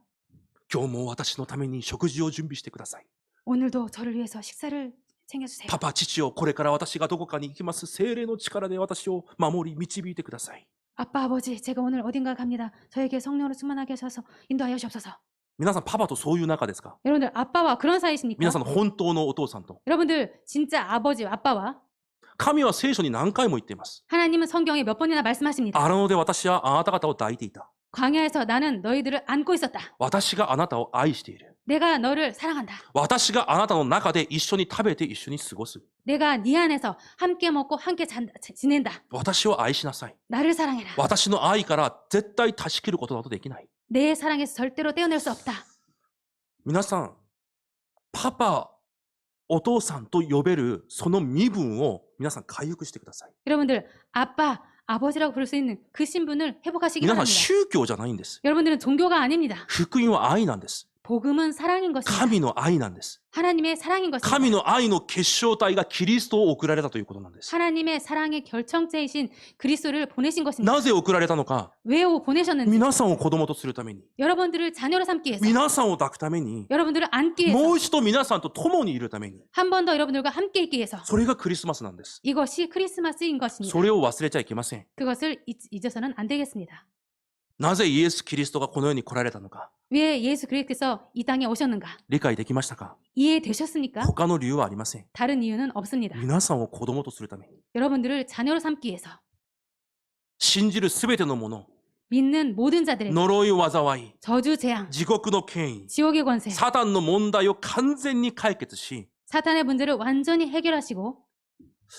今日も私のために食事を準備してください。 오늘도 저를 위해서 식사를 챙겨주세요. パパ、父よ、これから私がどこかに行きます。聖霊の力で私を守り、導いてください。 아빠, 아버지, 제가 오늘 어딘가 갑니다. 저에게 성령으로 충만하게 하셔서 인도하여 주옵소서. 皆さんパパとそういう仲ですか？ 여러분들 아빠와 그런 사이십니까? 皆さんの本当のお父さんと。 여러분들 진짜 아버지와 아빠와 神は聖書に何回も言っています。 하나님은 성경에 몇 번이나 말씀하십니다. 荒野で私はあなた方を抱いていた。 광야에서 나는 너희들을 안고 있었다. 私があなたを愛している。 내가 너를 사랑한다. 私があなたの中で一緒に食べて一緒に過ごす。 내가 네 안에서 함께 먹고 함께 지낸다. 私を愛しなさい。 나를 사랑해라. 私の愛から絶対断ち切ることなどできない。 내 사랑에서 절대로 떼어낼 수 없다. 皆さん、パパ、お父さんと呼べるその身分を皆さん回復してください。 여러분들 아빠, 아버지라고 부를 수 있는 그 신분을 회복하시기 皆さん、 바랍니다. 宗教じゃないんです。 여러분들은 종교가 아닙니다. 福音は愛なんです。 복음은 사랑인 것입니다. 神の愛なんです。 하나님의 사랑인 것입니다. 神の愛の結晶体がキリストを送られたということなんです。 하나님의 사랑의 결정체이신 그리스도를 보내신 것입니다. なぜ送られたのか、 왜 보내셨는지 皆さんを子供とするために、 여러분들을 자녀로 삼기 위해서 皆さんを抱くために、 여러분들을 안기 위해서 もう一度皆さんと共にいるために、 한 번 더 여러분들과 함께 있기 위해서 それがクリスマスなんです。 이것이 크리스마스인 것입니다. それを忘れちゃいけません。 그것을 잊어서는 안 되겠습니다. なぜイエス・キリストがこの世に来られたのか、 왜 예수 그리스도께서 이 땅에 오셨는가? 理解できましたか？ 이해되셨습니까? 他の理由はありません。 다른 이유는 없습니다. 皆さんを子供とするために、 여러분들을 자녀로 삼기 위해서 信じるすべてのもの、 믿는 모든 자들에게 呪い災い、 저주 재앙, 地獄の権威、 지옥의 권세, サタンの問題を完全に解決し、 사탄의 문제를 완전히 해결하시고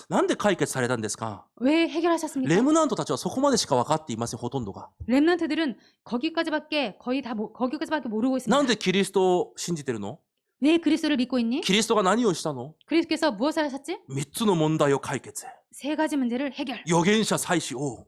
なんで解決されたんですか？ 왜 해결하셨습니까? レムナントたちはそこまでしか分かっていません、ほとんどが。 렘넌트들은 거기까지밖에 거의 다 거기까지밖에 모르고 있습니다. なんでキリストを信じてるの？ 왜 그리스도를 믿고 있니? キリストが何をしたの？ 그리스도께서 무엇을 하셨지? 3つの問題を解決。 세 가지 문제를 해결. 預言者祭司王。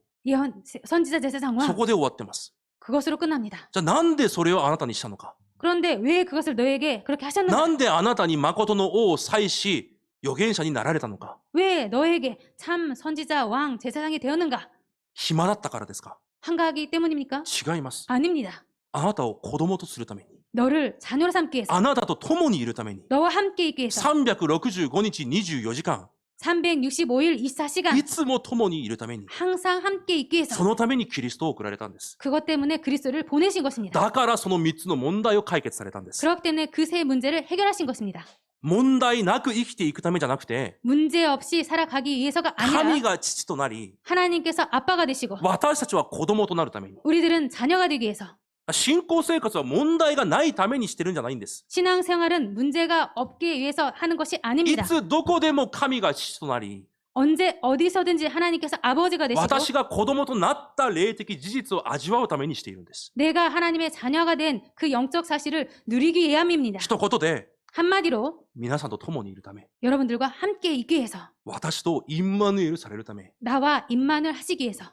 선지자 そ 제사장과 こで終わってます。 그것으로 끝납니다. じゃあなんでそれをあなたにしたのか？ 그런데 왜 그것을 너에게 그렇게 하셨는가? なんであなたに誠の王、祭司、預言者になられたのか？ 왜 너에게 참 선지자, 왕, 제사장이 되었는가? 暇だったからですか？ 한가하기 때문입니까? 違います。 아닙니다. あなたを子供とするために。 너를 자녀로 삼기 위해서, あなたと共にいるために。 너와 함께 있기 위해서 365日24時間。 365일 い 24시간 つも共にいるために。 항상 함께 있기 そ 위해서 のためにキリストを送られたんです。 그것 때문에 그리스도를 보내신 것입니다. だからその3つの問題を解決されたんです。 그렇기 때문에 그 세 문제를 해결하신 것입니다. 問題なく生きていくためじゃなくて、 문제 없이 살아가기 위해서가 神 아니라 が父となり、 하나님께서 아빠가 되시고 私たちは子供となるために。 우리들은 자녀가 되기 위해서 信仰生活は問題がないためにしてるんじゃないんです。 신앙생활은 문제가 없기 위해서 하는 것이 い 아닙니다. つどこでも神が父となり、 언제 어디서든지 하나님께서 아버지가 되시고 私が子供となった霊的事実を味わうためにしているんです。 내가 하나님의 자녀가 된 그 영적 사실을 누리기 위함입니다. 一言で、 한마디로 皆さんと共にいるため、 여러분들과 함께 있기 위해서 私とインマヌエルされるため、 나와 임만을 하시기 위해서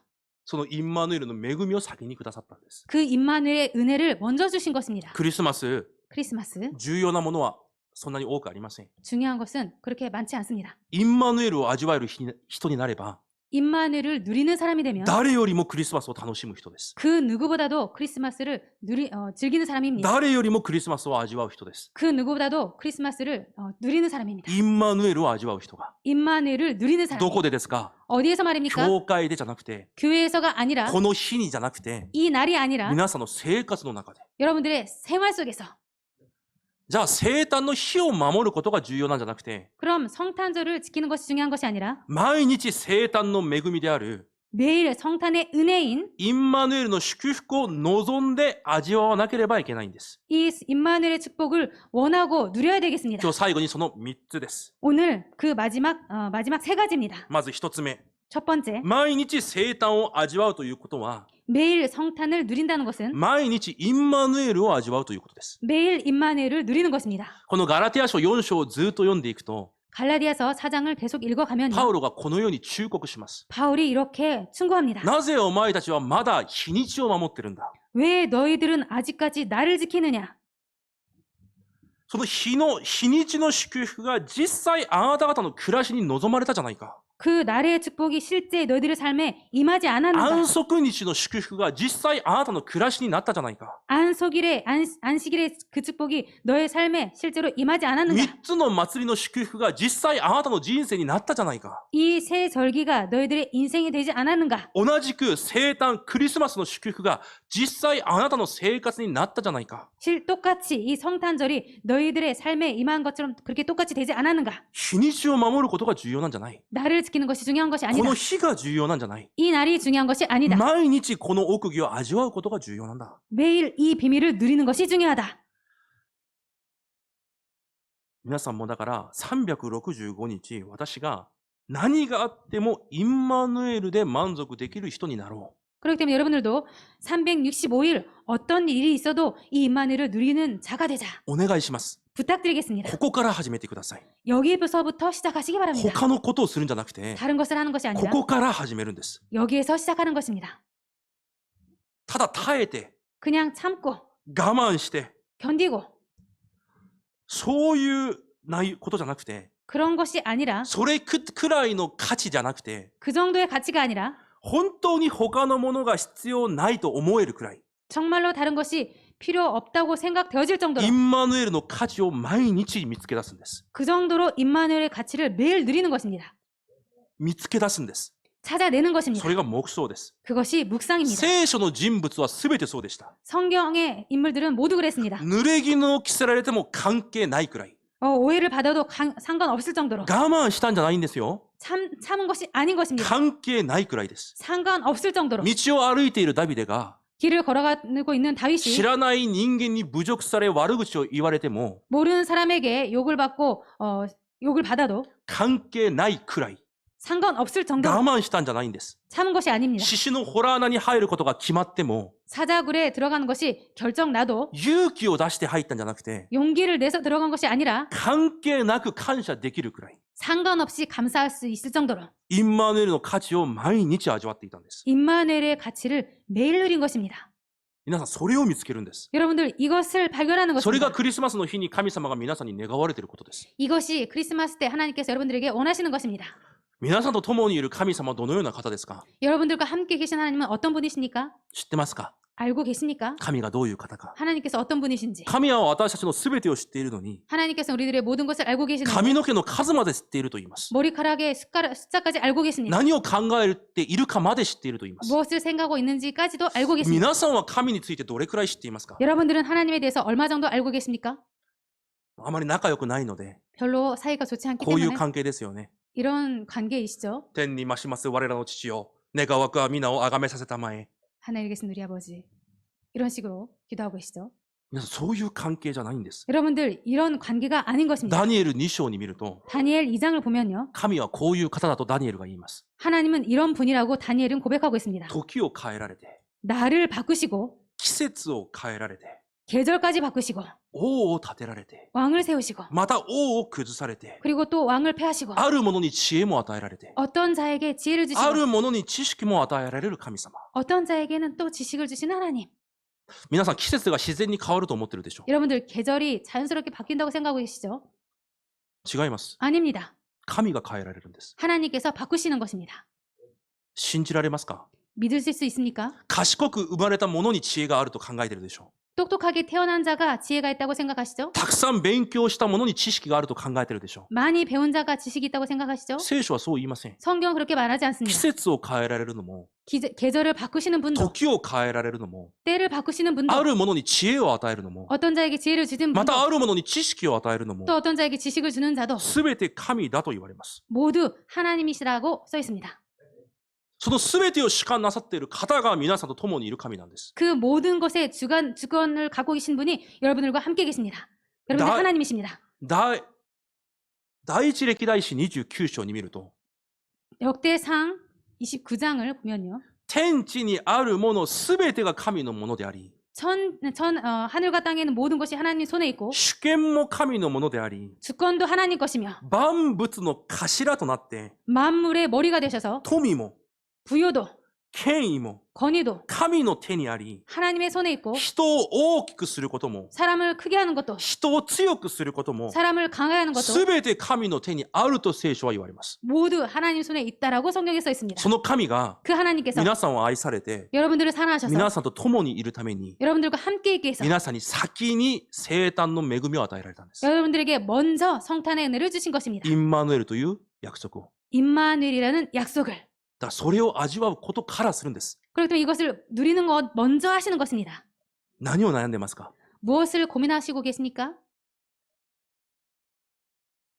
そのインマヌエルの恵みを先にくださったんです。 그 임마누엘의 은혜를 먼저 주신 것입니다. クリスマス、 크리스마스 重要なものはそんなに多くありません。 중요한 것은 그렇게 많지 않습니다. インマヌエルを味わえる人になれば、 임마누엘을 누리는 사람이 되면 誰よりもクリスマスを楽しむ人です。 그 누구보다도 크리스마스를 즐기는 사람입니다. 誰よりもクリスマスを味わう人です。 그 누구보다도 크리스마스를 누리는 사람입니다. インマヌエルを味わう人が。 임마누엘을 누리는 ど 사람. こでですか？ 어디에서 말입니까? 教会でじゃなくて、 교회에서가 아니라 この日にじゃなくて、 이 날이 아니라 皆さんの生活の中で。 여러분들의 생활 속에서. じゃあ生誕の日を守ることが重要なんじゃなくて、 그럼 성탄절을 지키는 것이 중요한 것이 아니라 毎日生誕の恵みである 매일 성탄의 은혜인 インマヌエルの祝福を望んで味わわなければいけないんです。 이 임마누엘의 축복을 원하고 누려야 되겠습니다. 今日最後にその3つです。 오늘 그 마지막 세 가지입니다. まず1つ目。 첫 번째, 毎日生誕を味わうということは、 매일 성탄을 누린다는 것은 毎日インマヌエルを味わうということです。 매일 임마누엘을 누리는 것입니다. このガラティア書4章をずっと読んでいくと、 갈라디아서 4장을 계속 읽어가면요. パウロがこのように忠告します。 바울이 이렇게 충고합니다. なぜお前たちはまだ日にちを守ってるんだ。 왜 너희들은 아직까지 나를 지키느냐? その日にちの祝福が実際あなた方の暮らしに望まれたじゃないか。그 나라의 축복이 실제 너희들의 삶에 임하지 않았는가? 安息日の祝福が実際あなたの暮らしになったじゃないか。 안식일의 그 축복이 너의 삶에 실제로 임하지 않았는가? 3つの祭りの祝福が実際あなたの人生になったじゃないか。 이 세 절기가 너희들의 인생이 되지 않았는가? 同じく生誕クリスマスの祝福が実際あなたの生活になったじゃないか。 똑같이 이 성탄절이 너희들의 삶에 임한 것처럼 그렇게 똑같이 되지 않았는가? 日にちを守ることが重要なんじゃない。 날을 지키는 것이 중요한 것이 こ 아니다. の日が重要なんじゃない。 이 날이 중요한 것이 아니다. 毎日この奥義を味わうことが重要なんだ。 매일 이 비밀을 누리는 것이 중요하다. 皆さんもだから365日私が何があってもインマヌエルで満足できる人になろう。 그렇기 때문에 여러분들도 365일 어떤 일이 있어도 이 임마누엘을 누리는 자가 되자. お願いします。 부탁드리겠습니다. ここから始めてください。 여기서부터 시작하시기 바랍니다. 他のことをするんじゃなくて、 다른 것을 하는 것이 こ 아니라 こから始めるんです。 여기에서 시작하는 것입니다. ただ耐えて、 그냥 참고 我慢して、 견디고 そういうないことじゃなくて、 그런 것이 아니라 それくらいの価値じゃなくて、 그 정도의 가치가 아니라 本当に他のものが必要ないと思えるくらい、 정말로 다른 것이 필요 없다고 생각되어질 정도로 インマヌエルの価値を毎日見つけ出すんです。 그 정도로 임마누엘의 가치를 매일 누리는 것입니다. 見つけ出すんです。 찾아내는 것입니다. それが黙想です。 그것이 묵상입니다. 聖書の人物は全てそうでした。 성경의 인물들은 모두 그랬습니다. 濡れ衣を着せられても関係ないくらい。 오해를 받아도 상관없을 정도로 我慢したんじゃないんですよ。 참은 것이 아닌 것입니다. 関係ないくらいです。 상관없을 정도로 道を歩いているダビデが 길을 걸어가고 있는 知 다윗이 らない人間に侮辱され悪口を言われても 모르는 사람에게 욕을 받고 욕을 받아도 関係ないくらい 상관없을 我 정도로 慢したんじゃないんです。 참은 것이 아닙니다. 獅子の洞穴に入ることが決まっても 사자굴에 들어가는 것이 결정 나도 勇気を出して入ったんじゃなくて 용기를 내서 들어간 것이 아니라 関係なく感謝できるくらい 상관없이 감사할 수 있을 정도로 インマヌエルの価値を毎日味わっていたんです。 임마누엘의 가치를 매일 누린 것입니다. 皆さんそれを見つけるんです。 여러분들 이것을 발견하는 それが 것입니다. クリスマスの日に神様が皆さんに願われていることです。 이것이 크리스마스 때 하나님께서 여러분들에게 원하시는 것입니다. 皆さんと共にいる神様はどのような方ですか？ 여러분들과 함께 계신 하나님은 어떤 분이십니까? 知ってますか？ 알고 계십니까? 神がどういう方か。 하나님께서 어떤 분이신지. 神は私たちの全てを知っているのに 하나님께서 우리들의 모든 것을 알고 계시는데 髪の毛の数まで知っていると言います。 머리카락의 숫자까지 알고 계십니다. 何を考えているかまで知っていると言います。 무엇을 생각하고 있는지까지도 알고 계십니다. 皆さんは神についてどれくらい知っていますか？ 여러분들은 하나님에 대해서 얼마 정도 알고 계십니까? あまり仲良くないので 별로 사이가 좋지 않기 こういう 때문에 関係ですよね。 이런 관계이시죠. 天に増します我らの父よ、願わくは皆をあがめさせたまえ。 하나님에 계신 우리 아버지. 이런 식으로 기도하고 계시죠. 皆さんそういう関係じゃないんです。 여러분들 이런 관계가 아닌 것입니다. ダニエル2章に見ると 다니엘 2장을 보면요. 神はこういう方だとダニエルが言います。 하나님은 이런 분이라고 다니엘은 고백하고 있습니다. 時を変えられて、 나를 바꾸시고 季節を変えられて、 계절까지 바꾸시고 王を立てられて、 왕을 세우시고 また王を崩されて、 그리고 또 왕을 폐하시고 ある者に知恵も与えられて、 어떤 자에게 지혜를 あ 주시고 る者に知識も与えられる神様。 어떤 자에게는 또 지식을 주시는 하나님. 皆さん季節が自然に変わると思ってるでしょ 여러분들 계절이 자연스럽게 바뀐다고 생각하고 계시죠? 違います。 아닙니다. 神が変えられるんです。 하나님께서 바꾸시는 것입니다. 信じられますか？ 믿으실 수 있습니까? 賢く生まれた者に知恵があると考えてるでしょ 똑똑하게 태어난 자가 지혜가 있다고 생각하시죠? たくさん勉強した者に知識があると考えてるでしょ 많이 배운 자가 지식이 있다고 생각하시죠? 聖書はそう言いません。 성경은 그렇게 말하지 季 않습니다. 節を変えられるのも、 계절을 바꾸시는 분도 時を変えられるのも、 때를 바꾸시는 분도 ある者に知恵を与えるのも、 어떤 자에게 지혜를 주는 ま 분도 たある者に知識を与えるのも、 또 어떤 자에게 지식을 주는 자도 すべて神だと言われます。 모두 하나님이시라고 써 있습니다. そのすべてを主観なさっている方が皆さんと共にいる神なんです。 그 모든 것에 주권을 갖고 계신 분이 여러분들과 함께 계십니다. 여러분들 나- 하나님이십니다. 第一歴代史29章に見ると、 역대상 29장을 보면요. 天地にあるものすべてが神のものであり、 하늘과 땅에 있는 모든 것이 하나님 손에 있고 主権も神のものであり、 주권도 하나님 것이며 万物の頭となって、 만물의 머리가 되셔서 富も 부요도 権威も 권위도 神の手にあり、 하나님의 손에 있고 人を大きくすることも、 사람을 크게 하는 것도 人を強くすることも、 사람을 강하게 하는 것도 すべて神の手にあると聖書は言われます。 모두 하나님 손에 있다라고 성경에 써 있습니다. その神が 그 하나님께서 皆さんを愛されて、 여러분들을 사랑하셔서 皆さんと共にいるために、 여러분들과 함께 있기 위해서 皆さんに先に生誕の恵みを与えられたんです。 여러분들에게 먼저 성탄의 은혜를 주신 것입니다. インマヌエルという約束を。 임마누엘이라는 약속을. だからそれを味わうことからするんです。 그렇기 때문에 이것을 누리는 것 먼저 하시는 것입니다. 何を悩んでますか？ 무엇을 고민하시고 계십니까?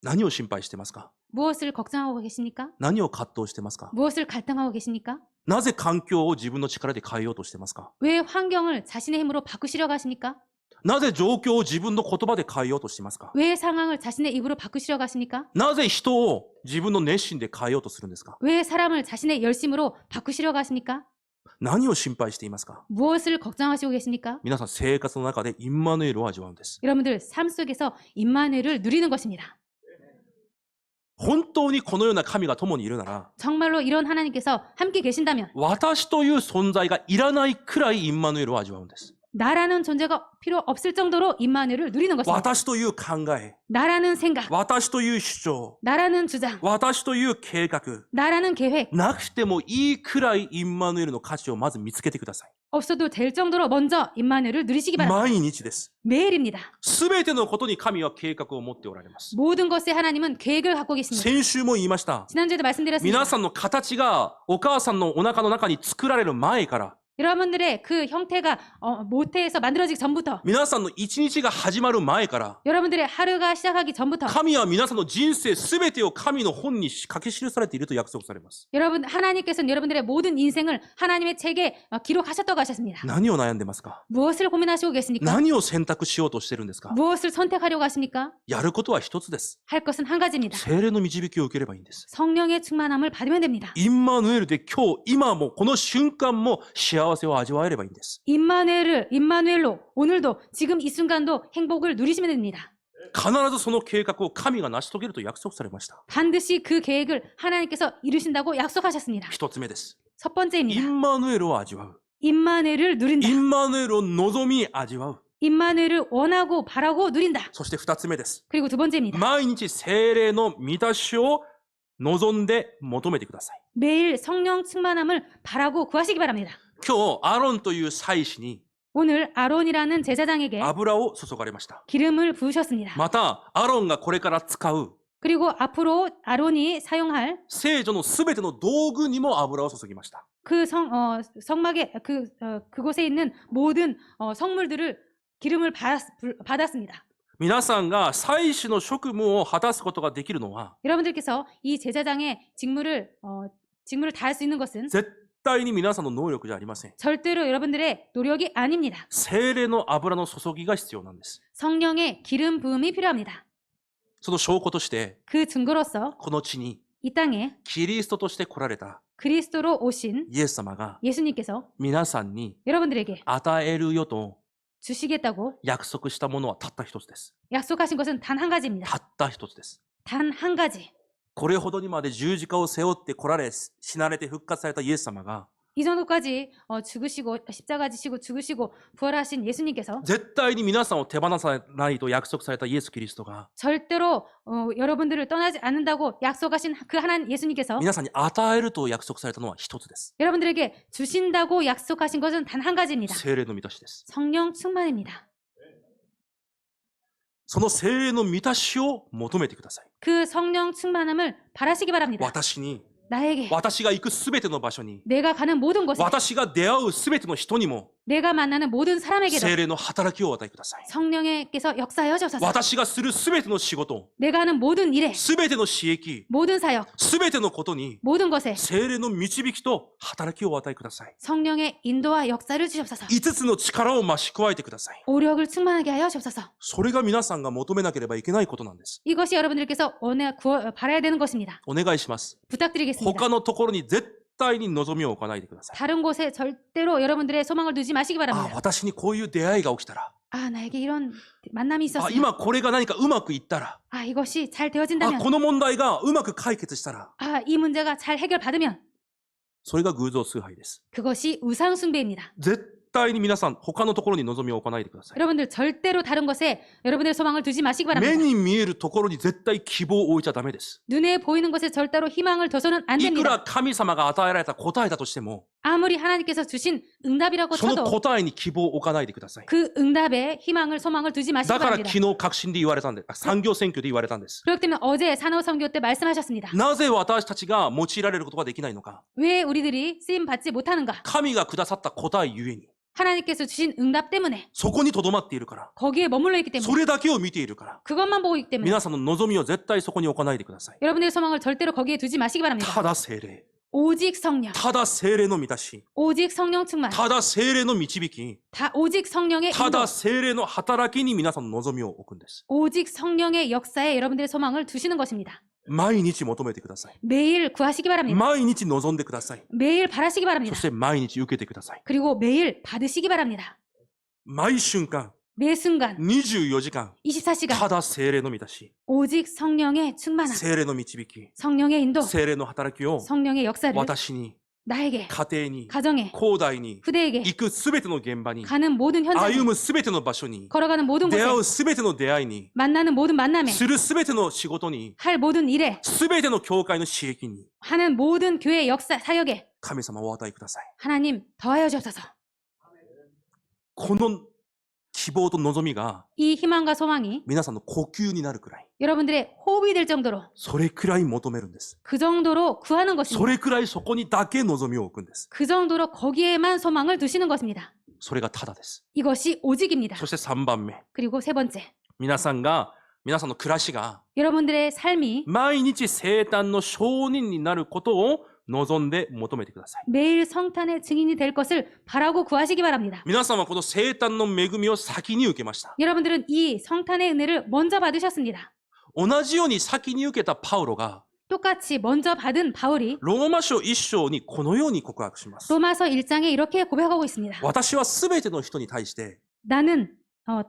何を心配してますか？ 무엇을 걱정하고 계십니까? 何を葛藤してますか？ 무엇을 갈등하고 계십니까? なぜ環境を自分の力で変えようとしてますか？ 왜 환경을 자신의 힘으로 바꾸시려고 하십니까? なぜ状況を自分の言葉で変えようとしてますか？ 왜 상황을 자신의 입으로 바꾸시려고 하십니까? なぜ人を自分の熱心で変えようとするんですか？ 왜 사람을 자신의 열심으로 바꾸시려고 하십니까? 何を心配していますか？ 무엇을 걱정하시고 계십니까? 皆さん生活の中でインマヌエルを味わうんです。 여러분들 삶 속에서 임마누엘을 누리는 것입니다. 本当にこのような神が共にいるなら、 정말로 이런 하나님께서 함께 계신다면 私という存在がいらないくらいインマヌエルを味わうんです。 나라는 존재가 필요 없을 정도로 임마누엘을 누리는 것입니다. 私という考え、 나라는 생각, 私という主張、 나라는 주장, 私という計画、 나라는 계획 なくてもいいくらいインマヌエルの価値をまず見つけてください。 없어도 될 정도로 먼저 임마누엘을 누리시기 바랍니다. 毎日です。 매일입니다. すべてのことに神は計画を持っておられます。 모든 것에 하나님은 계획을 갖고 계십니다. 先週も言いました。 지난주에도 말씀드렸습니다. 皆さんの形がお母さんのお腹の中に作られる前から、 여러분들의 그 형태가 모태에서 만들어지기 전부터 皆さんの一日が始まる前から、 여러분들의 하루가 시작하기 전부터 神は皆さんの人生すべてを神の本に書き記されていると約束されます。 여러분 하나님께서는 여러분들의 모든 인생을 하나님의 책에 기록하셨다고 하셨습니다. 何を悩んでますか？ 무엇을 고민하시고 계십니까? 何を選択しようとしてるんですか？ 무엇을 선택하려고 하십니까? やることは一つです。 할 것은 한 가지입니다. 聖霊の導きを受ければいいんです。 성령의 충만함을 받으면 됩니다. インマヌエルで今日、今もこの瞬間も幸せを味わえればいいんです。 임마누엘로 오늘도 지금 이 순간도 행복을 누리시면 됩니다. 必ずその計画を神が成し遂げると約束されました。 반드시 그 계획을 하나님께서 이루신다고 약속하셨습니다. 一つ目です。 첫 イ 번째입니다. ンマヌエルを味わう。 임마누엘을 누린다. インマヌエルを望み味わう。 임마누엘을 원하고 바라고 누린다. そして二つ目です。 그리고 두 번째입니다. 毎日聖霊の満たしを望んで求めてください。 매일 성령 충만함을 바라고 구하시기 바랍니다. 今日、アロンという祭司に 오늘 아론이라는 제사장에게 油を注がれました。 기름을 부으셨습니다. また、アロンがこれから使う 그리고 앞으로 아론이 사용할 聖女のすべての道具にも油を注ぎました。 그 성막에 그곳에 있는 모든 성물들을 기름을 받았습니다. 皆さんが祭司の職務を果たすことができるのは、 여러분들께서 이 제사장의 직무를 다할 수 있는 것은 絶対に皆さんの能力じゃありません。 절대로 여러분들의 노력이 아닙니다. 聖霊の油の注ぎが必要なんです。 성령의 기름 부음이 필요합니다. その証拠として、 그 증거로서 この地に 이 땅에 キリストとして来られた 그리스도로 오신 イエス様が 예수님께서 皆さんに 여러분들에게 与えるよと 주시겠다고 約束したものはたった一つです。 약속하신 것은 단 한 가지입니다. たった一つです。 단 한 가지. これほどにまで十字架を背負って来られ、死なれて復活されたイエス様が、 이 정도까지 죽으시고 십자가 지시고 죽으시고 부활하신 예수님께서 絶対に皆さんを手放さないと約束されたイエス・キリストが、 절대로 여러분들을 떠나지 않는다고 약속하신 그 하나님 예수님께서 皆さんに与えると約束されたのは一つです。 여러분들에게 주신다고 약속하신 것은 단 한 가지입니다. 聖霊の満たしです。 성령 충만입니다. その聖霊の満たしを求めてください。 그 성령 충만함을 바라시기 바랍니다. 私に、 나에게 私が行くすべての場所に、 내가 가는 모든 곳에 私が出会うすべての人にも、 내가 만나는 모든 사람에게도 聖霊の働きをお与えください。 성령께서 역사하여 주옵소서. 私がするすべての仕事、 내가 하는 모든 일에 すべての刺激、 모든 사역 すべてのことに、 모든 것에 聖霊の導きと働きをお与えください。 성령의 인도와 역사를 주옵소서. 5つの力を増し加えてください。 오력을 충만하게 하여 주옵소서. それが皆さんが求めなければいけないことなんです。 이것이 여러분들께서 바라야 되는 것입니다. お願いします。 부탁드리겠습니다. 他のところに絶対に望みを置かないでください。 다른 곳에 절대로 여러분들의 소망을 두지 마시기 あ、 바랍니다. 私にこういう出会いが起きたら、 나에게 이런 만남이 あ、 있었으면, 今これが何かうまくいったら、 이것이 잘 あ、 되어진다면, この問題がうまく解決したら、 이 문제가 잘 해결받으면 それが偶像崇拝です。 그것이 우상 숭배입니다. 絶対に皆さん、他のところに望みを置かないでください。 여러분들 절대로 다른 것에 여러분들의 소망을 두지 마시기 目 바랍니다. に見えるところに絶対希望を置いちゃダメです。 눈에 보이는 것에 절대로 희망을 둬서는 안 いくら 됩니다. 神様が与えられた答えだとしても、 아무리 하나님께서 주신 응답이라고 その 쳐도 答えに希望を置かないでください。 그 응답에 희망을 소망을 두지 마시기 だから 바랍니다. 昨日革新で言われたんで、産業選挙で言われたんです。 그렇기 때문에 어제 산호선교 때 말씀하셨습니다. なぜ私たちが用いられることができないのか。 왜 우리들이 쓰임 받지 못하는가? 神がくださった答えゆえに、 하나님께서 주신 응답 때문에 そこにとどまっているから、 거기에 머물러 있기 そ 때문에 れだけを見ているから、 그것만 보고 있기 때문에 皆さんの望みを絶対そこに置かないでください。 여러분들의 소망을 절대로 거기에 두지 마시기 바랍니다. ただ聖霊、 오직 성령, ただ聖霊の満たし、 오직 성령 충만, ただ聖霊の導き、 오직 성령의 た 인도, だ聖霊の働きに皆さんの望みを置くんです。 오직 성령의 역사에 여러분들의 소망을 두시는 것입니다. 毎日求めてください。 매일 구하시기 바랍니다. 毎日望んでください。 매일 바라시기 そ 바랍니다. して毎日受けてください。 그리고 매일 받으시기 바랍니다. 毎瞬間、 매 순간 24時間、 24시간 ただ聖霊の満たし、 오직 성령의 충만함, 聖霊の導き、 성령의 인도, 聖霊の働きを 성령의 역사를 私に、 나에게, 家庭に、 가정에, 広大に、 후대에게 行くすべての現場に、 가는 모든 현장에, 歩むすべての場所に、 걸어가는 모든 出 곳에, 会うすべての出会いに、 만나는 모든 만남에, するすべての仕事に、 할 모든 일에, すべての教会の刺激に、 하는 모든 교회 역사, 사역에 神様をお与えください。 하나님 더하여 주옵소서. この希望と望みが 이 희망과 소망이 皆さんの呼吸になるくらい、 여러분들의 호흡이 될 정도로 それくらい求めるんです。 그 정도로 구하는 そ 것입니다. れくらいそこにだけ望みを置くんです。 그 정도로 거기에만 소망을 두시는 것입니다. それがただです。 이것이 오직입니다. そして3番目、 그리고 세 번째, 皆さんの暮らしが 여러분들의 삶이 毎日生誕の証人になることを望んで求めてください。 매일 성탄의 증인이 될 것을 바라고 구하시기 바랍니다. 皆さんはこの生誕の恵みを先に受けました。 여러분들은 이 성탄의 은혜를 먼저 받으셨습니다. 同じように先に受けたパウロが 똑같이 먼저 받은 바울이 ローマ書1章にこのように告白します。 로마서 1장에 이렇게 고백하고 있습니다. 私はすべての人に対して 나는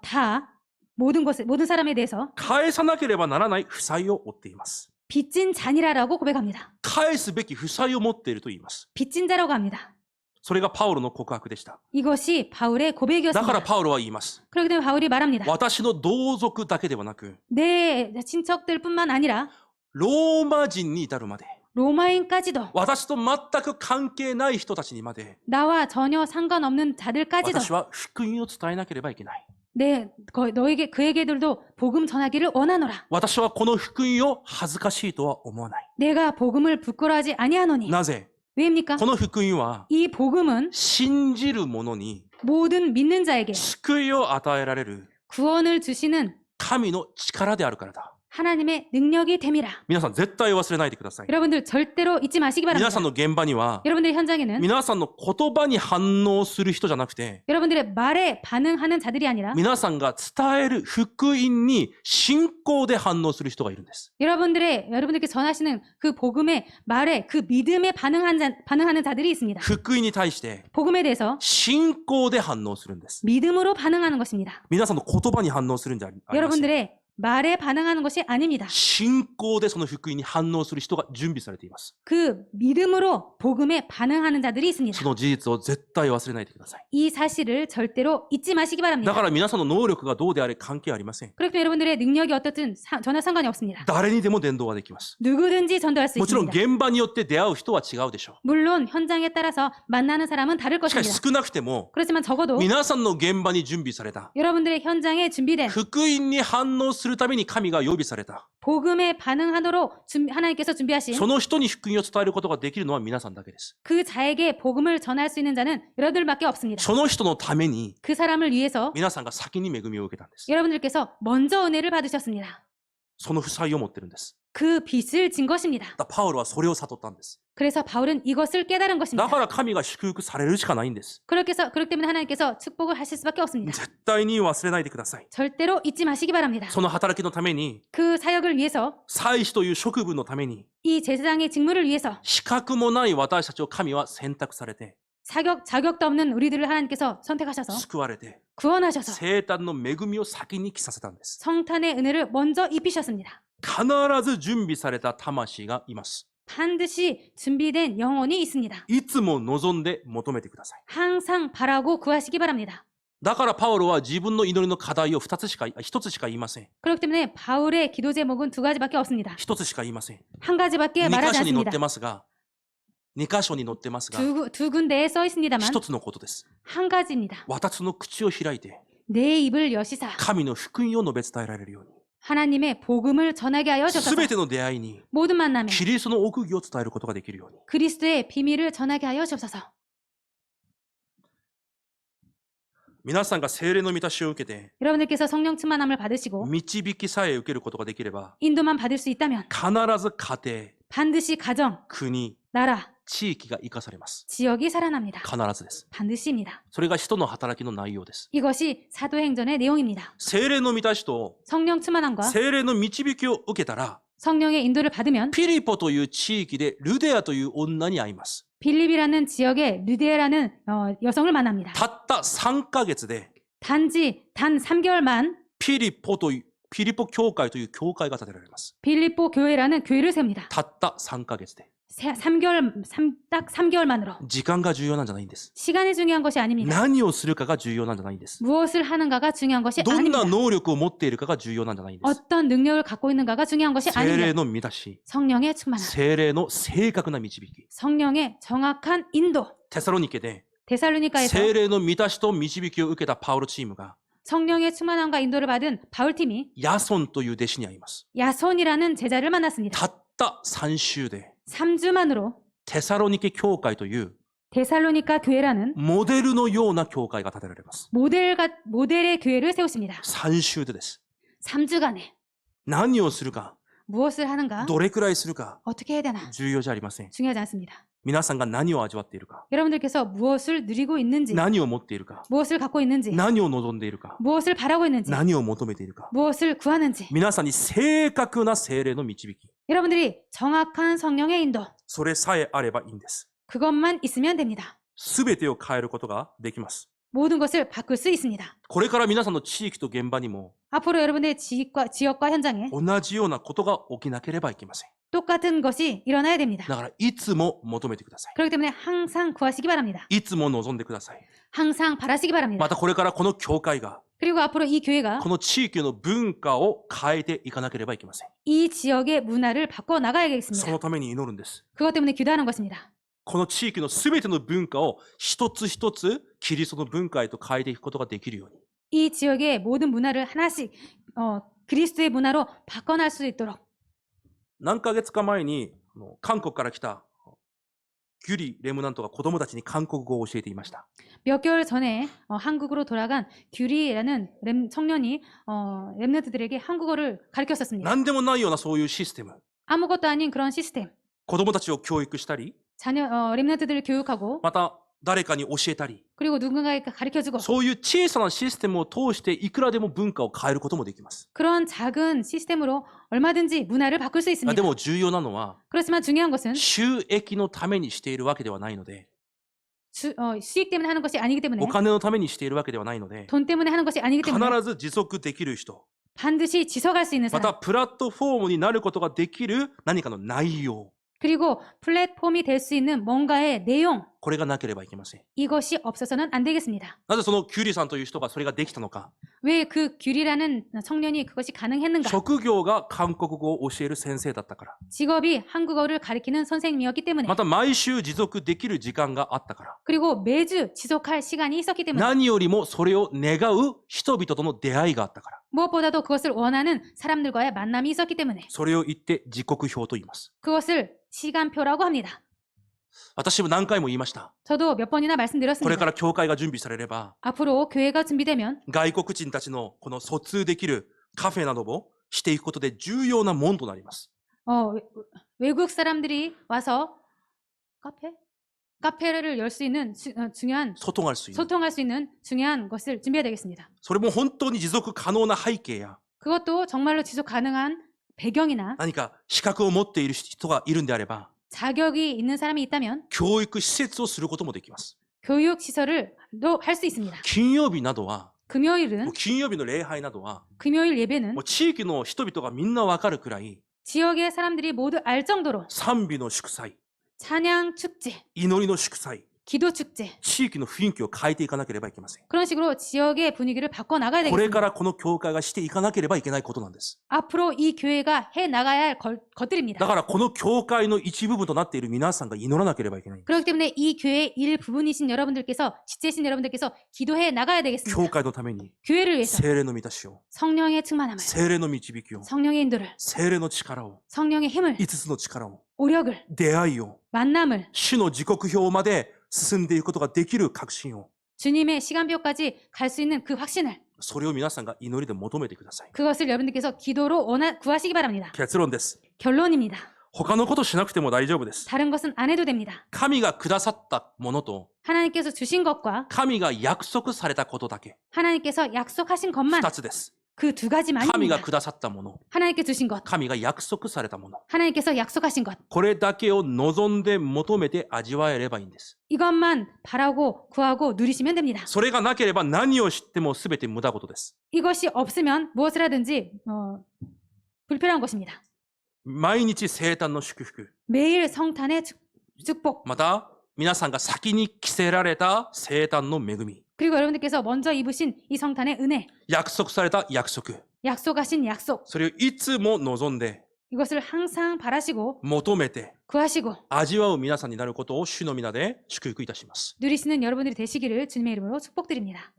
다 모든 사람에 대해서 返さなければならない負債を負っています。 빚진 자니라라고 고백합니다. 返すべき負債を持っていると言います。 빚진 자라고 합니다. それがパウロの告白でした。 이것이 바울의 だから 고백이었습니다. パウロは言います。 그렇기 때문에 바울이 말합니다. 私の同族だけではなく、 내 친척들뿐만 아니라 ローマ人に至るまで、 로마인까지도 私と全く関係ない人たちにまで、 나와 전혀 상관없는 자들까지도 私は福音を伝えなければいけない。 너에게 그에게들도 복음 전하기를 원하노라. 私はこの福音を恥ずかしいとは思わない。 내가 복음을 부끄러워하지 아니하노니. なぜ 왜입니까? この福音は 이 복음은 信じる者に 모든 믿는 자에게 救いを与えられる 구원을 주시는 神の力であるからだ。 하나님의 능력이 됨이라. 皆さん絶対忘れないでください。 여러분들 절대로 잊지 마시기 皆 바랍니다. さんの現場には 여러분들의 현장에는 皆さんの言葉に反応する人じゃなくて、 여러분들의 말에 반응하는 자들이 아니라 皆さんが伝える福音に信仰で反応する人がいるんです。 여러분들께 전하시는 그 복음의 말에 그 믿음에 반응하는 자들이 있습니다. 福音に対して 복음에 대해서 信仰で反応するんです。 믿음으로 반응하는 것입니다. 皆さんの言葉に反応するんじゃありません。 여러분들의 말에 반응하는 것이 아닙니다. 信仰でその福音に反応する人が準備されています。 그 믿음으로 복음에 반응하는 자들이 있습니다. その事実を絶対忘れないでください。 이 사실을 절대로 잊지 마시기 だ 바랍니다. から皆さんの能力がどうであれ関係ありません。 그렇기 때문에 여러분들의 능력이 어떻든 전혀 상관이 없습니다. 誰にでも伝道はできます。 누구든지 전도할 수 もちろん 있습니다. 現場によって出会う人は違うでしょ 물론 현장에 따라서 만나는 사람은 다를 う。しかし 것입니다. 少なくても 그렇지만 적어도 皆さんの現場に準備された 여러분들의 현장에 준비된 福音に反応するために神が予備された 복음에 반응하도록 하나님께서 준비하신 その人に福音を伝えることができるのは皆さんだけです。 그 자에게 복음을 전할 수 있는 자는 여러분들밖에 없습니다. その人のために 그 사람을 위해서 皆さんが先に恵みを受けたんです。 여러분들께서 먼저 은혜를 받으셨습니다. その負債を持ってるんです。 그 빚을 진 것입니다. だパウロはそれを悟ったんです。 그래서 바울은 이것을 깨달은 だ 것입니다. から神が祝福されるしかないんです。 그렇기 때문에 하나님께서 축복을 하실 수밖에 없습니다. 絶対に忘れないでください。 절대로 잊지 마시기 바랍니다. その働きのために、 그 사역을 위해서 祭司という職分のために、 이 제사장의 직무를 위해서 資格もない私たちを神は選択されて、 자격도 없는 우리들을 하나님께서 선택하셔서 救われて、 구원하셔서 生誕の恵みを先に来させたんです。 성탄의 은혜를 먼저 입히셨습니다. 必ず準備された魂がいます。 반드시 준비된 영혼이 있습니다. いつも望んで求めてください。 항상 바라고 구하시기 바랍니다. だからパウロは自分の祈りの課題を1つしか言いません。 그렇기 때문에 바울의 기도 제목은 두 가지밖에 없습니다. 1つしか言いません。 한 가지밖에 2 말하지 箇所に載っ 않습니다. てますが、2箇所に載ってますが、 두 군데에 써 있습니다만 1つのことです。 한 가지입니다. 私の口を開いて、 내 입을 여시사 神の福音を述べ伝えられるように、 하나님의 복음을 전하게 하여 す 주소서. べての出会いに、 모든 만남에 キリストの奥義を伝えることができるように。 그리스도의 비밀을 전하게 하여 주옵소서. 皆さんが聖霊の満たしを受けて、 여러분들께서 성령 충만함을 받으시고 導きさえ受けることができれば、 인도만 받을 수 있다면 必ず家庭、 반드시 가정, 国、 나라, 地域が生かされます。 지역이 살아납니다. 必ずです。 반드시입니다. それが使徒の働きの内容です。 이것이 사도행전의 내용입니다. 聖霊の満たしと 성령 충만함과 聖霊の導きを受けたら、 성령의 인도를 받으면 ピリポという地域でルデアという女に会います。 빌립이라는 지역에 르데라는 여성을 만납니다. たった3ヶ月で 단지 단 3개월만 ピリポ教会という教会が建てられます。 빌립보 교회라는 교회를 세웁니다. たった3ヶ月で。 딱 3개월만으로. 時間が重要なんじゃないんです。 시간이 중요한 것이 아닙니다. 何をするかが重要なんじゃないんです。 무엇을 하는가가 중요한 것이 どん 아닙니다. な能力を持っているかが重要なんじゃないんです。 어떤 능력을 갖고 있는가가 중요한 것이 聖霊 아닙니다. の満たし、 성령의 충만함, 聖霊の正確な導き。 성령의 정확한 인도. テサロニケで 데살로니가에서 聖霊の満たしと導きを受けたパウロチームが 성령의 충만함과 인도를 받은 바울팀이 ヤソンという弟子に会います。 야손이라는 제자를 만났습니다. たった3週で 3주만으로 テサロニケ教会という 데살로니가 교회라는 モデルのような教会が建てられます。 모델의 교회를 세우십니다. 3週でです。 3주간에 何をするか、 무엇을 하는가? どれくらいするか、 어떻게 해야 되나? 重要じゃありません。 중요하지 않습니다. 皆さんが何を味わっているか、 여러분들께서 무엇을 누리고 있는지, 何を持っているか、 무엇을 갖고 있는지, 何を望んでいるか、 무엇을 바라고 있는지, 何を求めているか、 무엇을 구하는지, 皆さんに正確な聖霊の導き、 여러분들이 정확한 성령의 인도, それさえあればいいんです。 그것만 있으면 됩니다. すべてを変えることができます。 모든 것을 바꿀 수 있습니다. これから皆さんの地域と現場にも 앞으로 여러분의 지역과 현장에 同じようなことが起きなければいけません。 똑같은 것이 일어나야 됩니다. だからいつも求めてください。 그렇기 때문에 항상 구하시기 바랍니다. いつも望んでください。 항상 바라시기 ま 바랍니다. たこれからこの教会が 그리고 앞으로 이 교회가 この地域の文化を変えていかなければいけません。 이 지역의 문화를 바꿔 そ 나가야겠습니다. のために祈るんです。 그것 때문에 기도하는 것입니다. この地域のすべての文化を一つ一つキリストの文化へと変えていくことができるように。 이 지역의 모든 문화를 하나씩 그리스도의 문화로 바꿔날 수 있도록 何ヶ月か前に韓国から来たギュリ・レムナントが子供たちに韓国語を教えていました。 몇 개월 전에 한국으로 돌아간 규리라는 청년이 렘넌트들에게 한국어를 가르쳤었습니다. 何でもないようなそういうシステム。 아무것도 아닌 그런 시스템. 子供たちを教育したり、 렘넌트들을 교육하고 また誰かに教えたり、 그리고 누군가에게 가르쳐주고 そういう小さなシステムを通していくらでも文化を変えることもできます。 그런 작은 시스템으로 얼마든지 문화를 바꿀 수 있습니다. でも重要なのは 그렇지만 중요한 것은 収益のためにしているわけではないので、 수익 때문에 하는 것이 아니기 때문에 お金のためにしているわけではないので、 돈 때문에 하는 것이 아니기 必 때문에 ず持続できる人、 반드시 지속할 수 있는 また 사람 プラットフォームになることができる何かの内容、 그리고 플랫폼이 될 수 있는 뭔가의 내용 これがなければいけません。 이것이 없어서는 안 되겠습니다. なぜそのキュリさんという人がそれができたのか。 왜 그 규리라는 청년이 그것이 가능했는가? 職業が韓国語を教える先生だったから。 직업이 한국어를 가리키는 선생님이었기 때문에 また毎週持続できる時間があったから。 그리고 매주 지속할 시간이 있었기 때문에 何よりもそれを願う人々との出会いがあったから。 무엇보다도 그것을 원하는 사람들과의 만남이 있었기 때문에 それを言って時刻表と言います。 그것을 시간표라고 합니다. 私も何回も言いました。 저도 몇 번이나 これか 말씀드렸습니다. ら教会が準備されれば、 앞으로 교회가 준비되면 外国人たちのこの疎通できるカフェなどをしていくことで重要なもんとなります。 외국 사람들이 와서 카페를 열 수 있는 중요한 外があるする。 소통할 수 있는 중요한 것을 준비해야 되겠습니다. それも本当に持続可能な背景や、 그것도 정말로 지속 가능한 배경이나 何か資格を持っている人がいるんであれば、 자격이 있는 사람이 있다면 教育施設をすることもできます。 교육 시설을 할 수 있습니다. 金曜日などは、 금요일은 金曜日の礼拝などは、 금요일 예배는 もう地域の人々がみんなわかるくらい、 지역의 사람들이 모두 알 정도로 賛美の祝祭、 찬양 축제, 祈りの祝祭、 기도 축제 地域の雰囲気を変えていかなければいけません。 그런 식으로 지역의 분위기를 바꿔 나가야 これか 되겠습니다. らこの教会がしていかなければいけないことなんです。 앞으로 이 교회가 해 나가야 할 だ 것들입니다. からこの教会の一部分となっている皆さんが祈らなければいけない。 그렇기 때문에 이 교회의 일부분이신 여러분들께서, 지체신 여러분들께서 기도해 나가야 教 되겠습니다. 会のために 교회를 위해서 聖霊の満たしを、 성령의 충만함을, 聖霊の導きを、 성령의 인도를, 聖霊の力を、 성령의 힘을, 5つの力を、 오력을, 出会いを、 만남을, 主の時刻表まで進んでいくことができる確信を、 주님의 시간표까지 갈 수 있는 그 확신을, それを皆さんが祈りで求めてください。 그것을 여러분들께서 기도로 구하시기 바랍니다. 結論です。 결론입니다. 他のことしなくても大丈夫です。 다른 것은 안 해도 됩니다. 神がくださったものと、 하나님께서 주신 것과 神が約束されたことだけ、 하나님께서 약속하신 것만 2つです。 그 두 神が 가지만입니다. くださったもの、 하나님께 주신 것, 神が約束されたもの、 하나님께서 약속하신 것, これだけを望んで求めて味わえればいいんです。 이것만 바라고 구하고 누리시면 됩니다. それがなければ何を知っても全て無駄事です。 이것이 없으면 무엇을 하든지 불필요한 것입니다. 毎日生誕の祝福、 매일 성탄의 축복, また皆さんが先に着せられた生誕の恵み、 그리고 여러분들께서 먼저 입으신 이 성탄의 은혜, 約束された約束、 약속하신 약속, それをいつも望んで 이것을 항상 바라시고 求めて 구하시고 味わう皆さんになることを主の皆で祝福いたします。 누리시는 여러분들이 되시기를 주님의 이름으로 축복드립니다.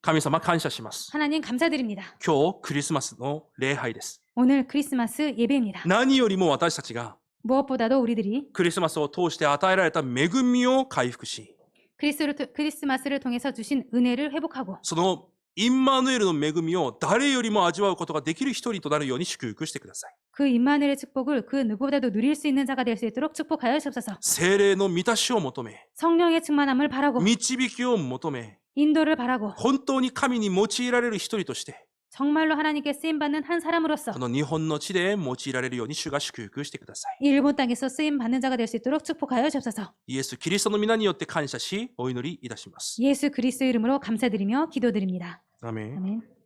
神様感謝します。 하나님 감사드립니다. 今日クリスマスの礼拝です。 오늘 크리스마스 예배입니다. 何よりも私たちが 무엇보다도 우리들이 クリスマスを通して与えられた恵みを回復し、 크리스마스를 통해서 주신 은혜를 회복하고 そのインマヌエルの恵みを誰よりも味わうことができる一人となるように祝福してください。 그 임마누엘의 축복을 그 누구보다도 누릴 수 있는 자가 될 수 있도록 축복하여 주옵소서. 聖霊の満たしを求め、 성령의 충만함을 바라고 導きを求め、 인도를 바라고 本当に神に用いられる一人として、 정말로 하나님께 쓰임받는 한 사람으로서 この日本の地で用いられるように主が祝福してください。 이 일본 땅에서 쓰임받는 자가 될 수 있도록 축복하여 주옵소서. イエス・キリストの皆によって感謝し、お祈りいたします。 예수 그리스도 이름으로 감사드리며 기도드립니다. アメン。 아멘.